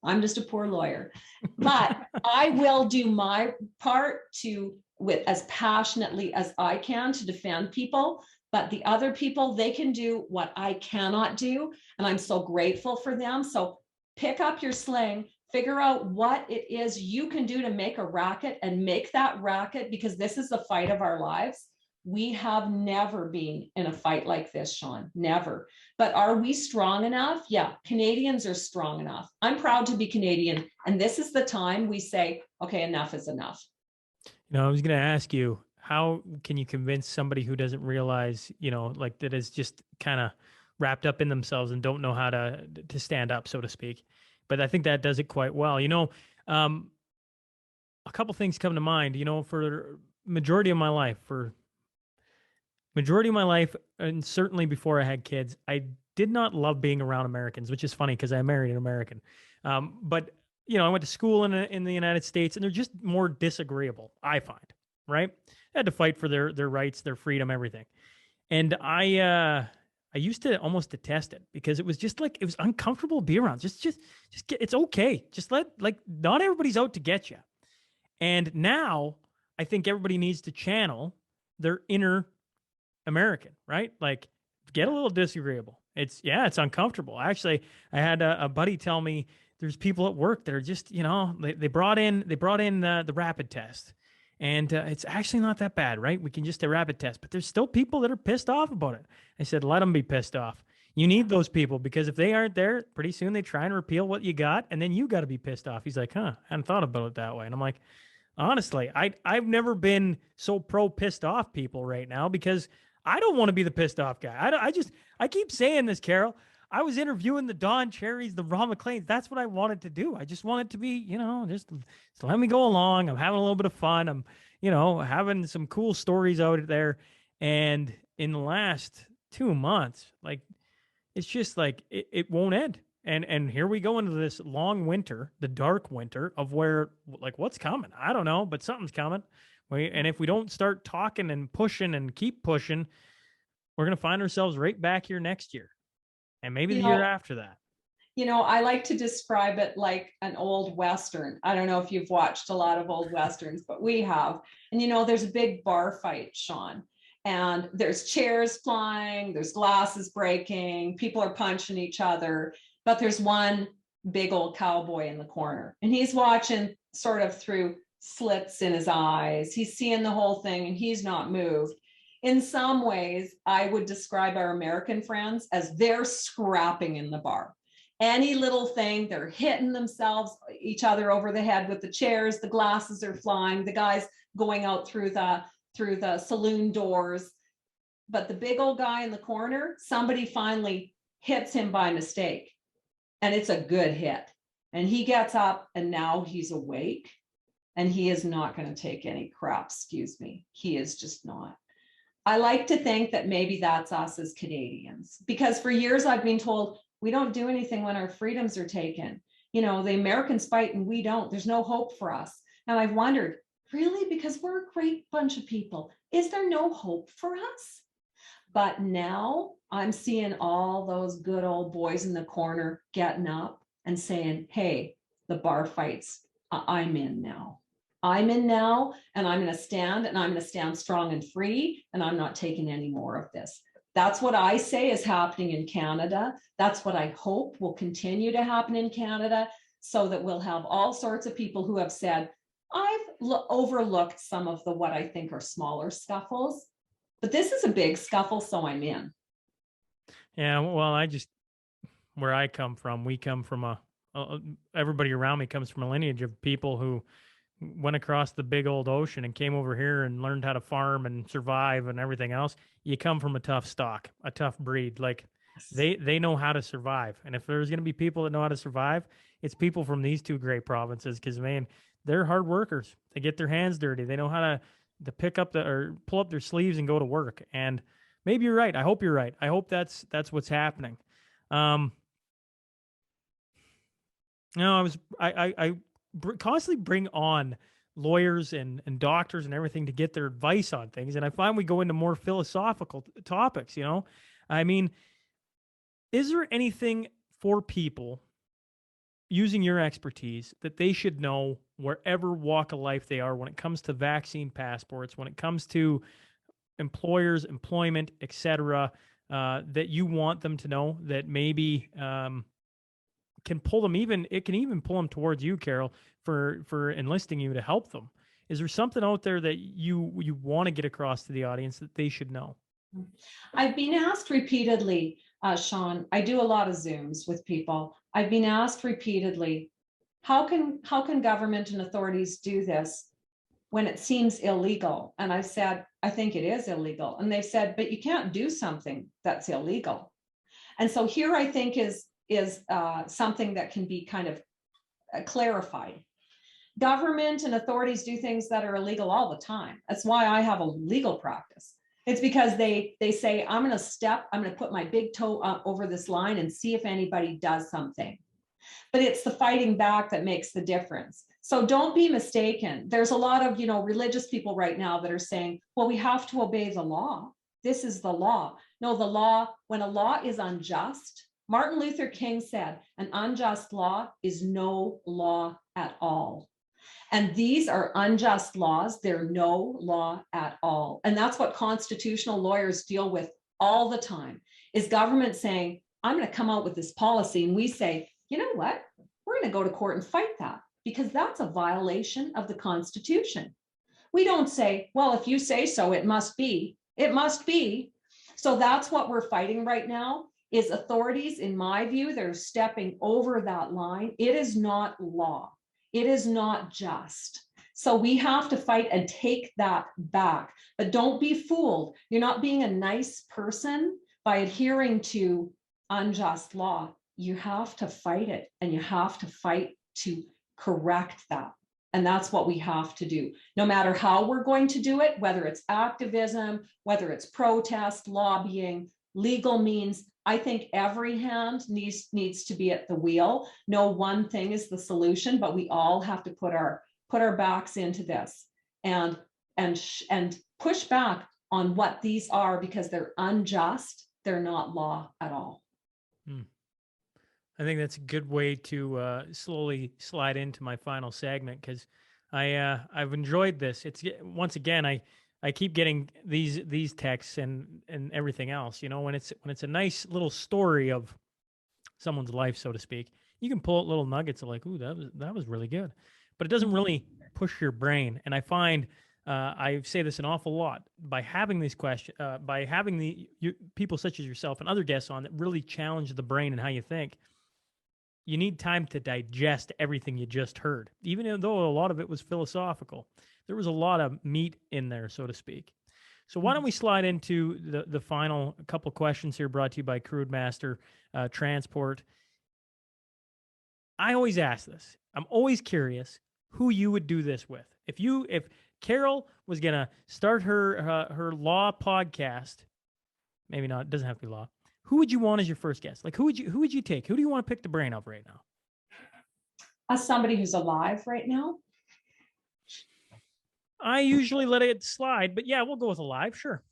I'm just a poor lawyer. But I will do my part with as passionately as I can to defend people. But the other people, they can do what I cannot do. And I'm so grateful for them. So pick up your sling, figure out what it is you can do to make a racket, and make that racket, because this is the fight of our lives. We have never been in a fight like this, Sean, never. But are we strong enough? Yeah, Canadians are strong enough. I'm proud to be Canadian. And this is the time we say, okay, enough is enough. I was going to ask you, how can you convince somebody who doesn't realize, like that is just kind of wrapped up in themselves and don't know how to stand up, so to speak? But I think that does it quite well. A couple things come to mind, for majority of my life, and certainly before I had kids, I did not love being around Americans, which is funny because I married an American. But I went to school in the United States, and they're just more disagreeable, I find, right? had to fight for their rights, their freedom, everything. And I used to almost detest it because it was just like, it was uncomfortable to be around. Just get, it's okay. Just not everybody's out to get you. And now I think everybody needs to channel their inner American, right? Like, get a little disagreeable. It's uncomfortable. Actually, I had a buddy tell me there's people at work that are just, they brought in the rapid test, and it's actually not that bad, right? We can just a rapid test, but there's still people that are pissed off about it. I said, let them be pissed off. You need those people, because if they aren't there, pretty soon they try and repeal what you got, and then you got to be pissed off. He's like, I hadn't thought about it that way. And I'm like, honestly, I've never been so pro pissed off people right now, because I don't want to be the pissed off guy. I keep saying this, Carol. I was interviewing the Don Cherries, the Ron McLeans. That's what I wanted to do. I just wanted to be, just let me go along. I'm having a little bit of fun. I'm, having some cool stories out there. And in the last 2 months, like, it's just like, it won't end. And here we go into this long winter, the dark winter of where, like, what's coming? I don't know, but something's coming. And if we don't start talking and pushing and keep pushing, we're going to find ourselves right back here next year, and maybe the year after that. I like to describe it like an old Western. I don't know if you've watched a lot of old Westerns, but we have. And, there's a big bar fight, Sean, and there's chairs flying, there's glasses breaking, people are punching each other, but there's one big old cowboy in the corner, and he's watching sort of through slits in his eyes. He's seeing the whole thing, and he's not moved. In some ways, I would describe our American friends as they're scrapping in the bar. Any little thing, they're hitting each other over the head with the chairs, the glasses are flying, the guys going out through the saloon doors. But the big old guy in the corner, somebody finally hits him by mistake, and it's a good hit. And he gets up, and now he's awake, and he is not going to take any crap, excuse me. He is just not. I like to think that maybe that's us as Canadians, because for years I've been told we don't do anything when our freedoms are taken. The Americans fight and we don't. There's no hope for us. And I've wondered, really? Because we're a great bunch of people. Is there no hope for us? But now I'm seeing all those good old boys in the corner getting up and saying, hey, the bar fights, I'm in now. I'm in now, and I'm going to stand, and I'm going to stand strong and free, and I'm not taking any more of this. That's what I say is happening in Canada. That's what I hope will continue to happen in Canada, so that we'll have all sorts of people who have said, I've overlooked some of the what I think are smaller scuffles, but this is a big scuffle, so I'm in. Yeah, well, where I come from, we come from everybody around me comes from a lineage of people who went across the big old ocean and came over here and learned how to farm and survive and everything else. You come from a tough stock, a tough breed. Like, they know how to survive. And if there's going to be people that know how to survive, it's people from these two great provinces, because, man, they're hard workers. They get their hands dirty. They know how to pick up or pull up their sleeves and go to work. And maybe you're right. I hope you're right. I hope that's what's happening. I constantly bring on lawyers and doctors and everything to get their advice on things. And I find we go into more philosophical topics, I mean, is there anything for people using your expertise that they should know wherever walk of life they are when it comes to vaccine passports, when it comes to employers, employment, etc., that you want them to know that maybe can pull them it can even pull them towards you, Carol, for enlisting you to help them? Is there something out there that you want to get across to the audience that they should know? I've been asked repeatedly, Sean, I do a lot of Zooms with people. I've been asked repeatedly, how can government and authorities do this when it seems illegal? And I've said, I think it is illegal. And they've said, but you can't do something that's illegal. And so here I think is something that can be kind of clarified. Government and authorities do things that are illegal all the time. That's why I have a legal practice. It's because they say, I'm going to put my big toe up over this line and see if anybody does something. But it's the fighting back that makes the difference. So don't be mistaken. There's a lot of, religious people right now that are saying, well, we have to obey the law. This is the law. No, the law, when a law is unjust, Martin Luther King said, an unjust law is no law at all. And these are unjust laws. They're no law at all. And that's what constitutional lawyers deal with all the time, is government saying, I'm going to come out with this policy. And we say, you know what? We're going to go to court and fight that, because that's a violation of the Constitution. We don't say, well, if you say so, it must be. It must be. So that's what we're fighting right now, is authorities, in my view, they're stepping over that line. It is not law. It is not just. So we have to fight and take that back. But don't be fooled. You're not being a nice person by adhering to unjust law. You have to fight it, and you have to fight to correct that. And that's what we have to do. No matter how we're going to do it, whether it's activism, whether it's protest, lobbying, legal means, I think every hand needs to be at the wheel. No one thing is the solution, but we all have to put our backs into this and push back on what these are, because they're unjust. They're not law at all. I think that's a good way to slowly slide into my final segment, because I've enjoyed this. It's, once again, I keep getting these texts and everything else. When it's a nice little story of someone's life, so to speak, you can pull out little nuggets of like, ooh, that was really good, but it doesn't really push your brain. And I find I say this an awful lot, by having these questions, by having people such as yourself and other guests on that really challenge the brain and how you think. You need time to digest everything you just heard, even though a lot of it was philosophical. There was a lot of meat in there, so to speak. So why don't we slide into the final couple questions here, brought to you by Crude Master Transport. I always ask this. I'm always curious who you would do this with. If Carol was gonna start her law podcast, maybe not, it doesn't have to be law. Who would you want as your first guest? Like, who would you take? Who do you want to pick the brain of right now? As somebody who's alive right now? I usually let it slide, but yeah, we'll go with alive, sure.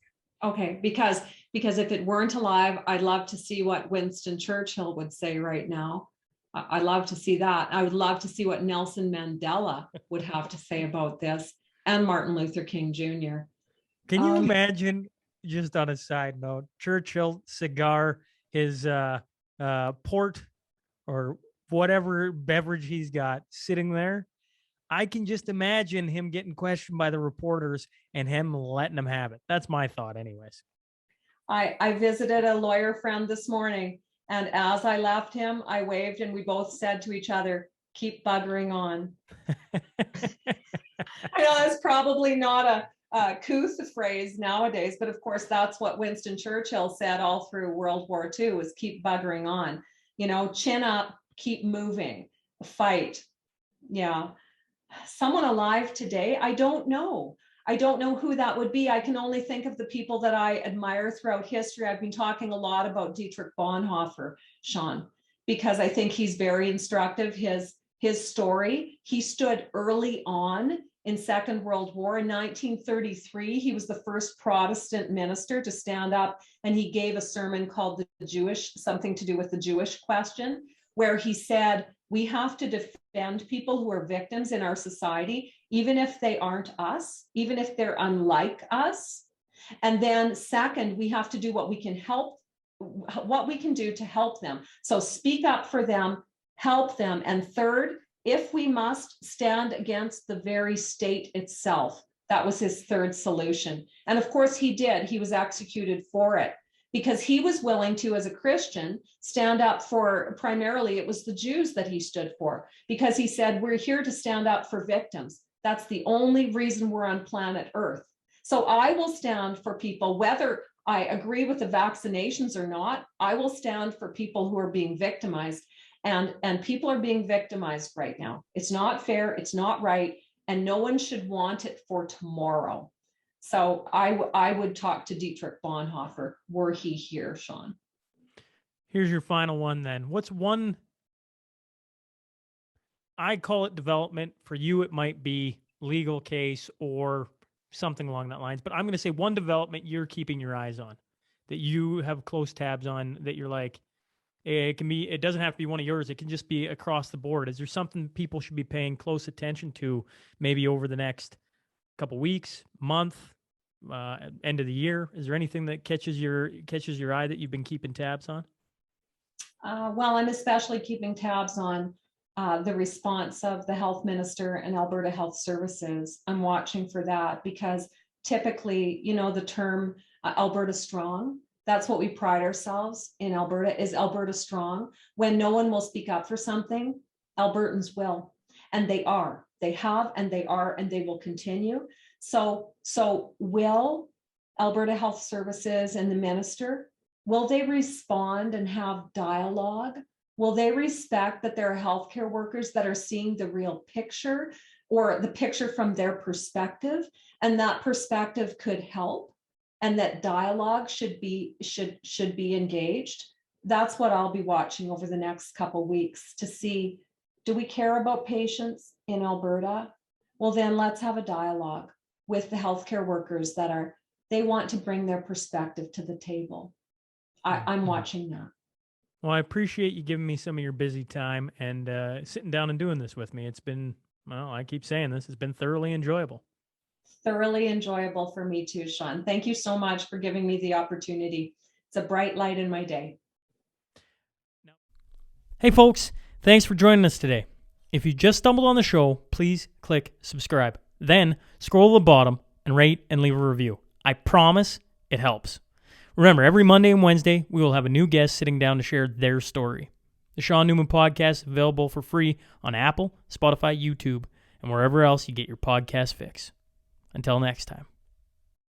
Okay, because if it weren't alive, I'd love to see what Winston Churchill would say right now. I'd love to see that. I would love to see what Nelson Mandela would have to say about this, and Martin Luther King Jr. Can you imagine, just on a side note, Churchill, cigar, his port or whatever beverage he's got sitting there? I can just imagine him getting questioned by the reporters and him letting them have it. That's my thought anyways. I visited a lawyer friend this morning, and as I left him, I waved and we both said to each other, keep buggering on. I know that's probably not a couth phrase nowadays, but of course that's what Winston Churchill said all through World War II, was keep buggering on. Chin up, keep moving, fight. Yeah. Someone alive today, I don't know. I don't know who that would be. I can only think of the people that I admire throughout history. I've been talking a lot about Dietrich Bonhoeffer, Sean, because I think he's very instructive. His story, he stood early on in Second World War. In 1933, he was the first Protestant minister to stand up, and he gave a sermon called something to do with the Jewish question, where he said, we have to defend people who are victims in our society, even if they aren't us, even if they're unlike us. And then second, we have to do what we can do to help them. So speak up for them, help them. And third, if we must, stand against the very state itself. That was his third solution. And of course he did. He was executed for it, because he was willing to, as a Christian, stand up for, primarily it was the Jews that he stood for, because he said, we're here to stand up for victims. That's the only reason we're on planet Earth. So I will stand for people, whether I agree with the vaccinations or not. I will stand for people who are being victimized, and people are being victimized right now. It's not fair, it's not right, and no one should want it for tomorrow. So I would talk to Dietrich Bonhoeffer were he here, Sean. Here's your final one then. What's one I call it development. For you, it might be legal case or something along that lines. But I'm going to say one development you're keeping your eyes on, that you have close tabs on, that you're like, it doesn't have to be one of yours. It can just be across the board. Is there something people should be paying close attention to maybe over the next couple weeks, month, end of the year? Is there anything that catches your eye that you've been keeping tabs on? Well, I'm especially keeping tabs on the response of the health minister and Alberta Health Services. I'm watching for that because typically, the term Alberta Strong, that's what we pride ourselves in Alberta, is Alberta Strong. When no one will speak up for something, Albertans will. And they are. They have, and they are, and they will continue. So will Alberta Health Services and the minister, will they respond and have dialogue? Will they respect that there are healthcare workers that are seeing the real picture, or the picture from their perspective, and that perspective could help, and that dialogue should be engaged? That's what I'll be watching over the next couple weeks to see, do we care about patients in Alberta? Well, then let's have a dialogue with the healthcare workers they want to bring their perspective to the table. I'm watching that. Well, I appreciate you giving me some of your busy time and sitting down and doing this with me. It's been, well, I keep saying this, it's been thoroughly enjoyable. Thoroughly enjoyable for me too, Sean. Thank you so much for giving me the opportunity. It's a bright light in my day. Hey folks, thanks for joining us today. If you just stumbled on the show, please click subscribe. Then scroll to the bottom and rate and leave a review. I promise it helps. Remember, every Monday and Wednesday, we will have a new guest sitting down to share their story. The Sean Newman Podcast is available for free on Apple, Spotify, YouTube, and wherever else you get your podcast fix. Until next time.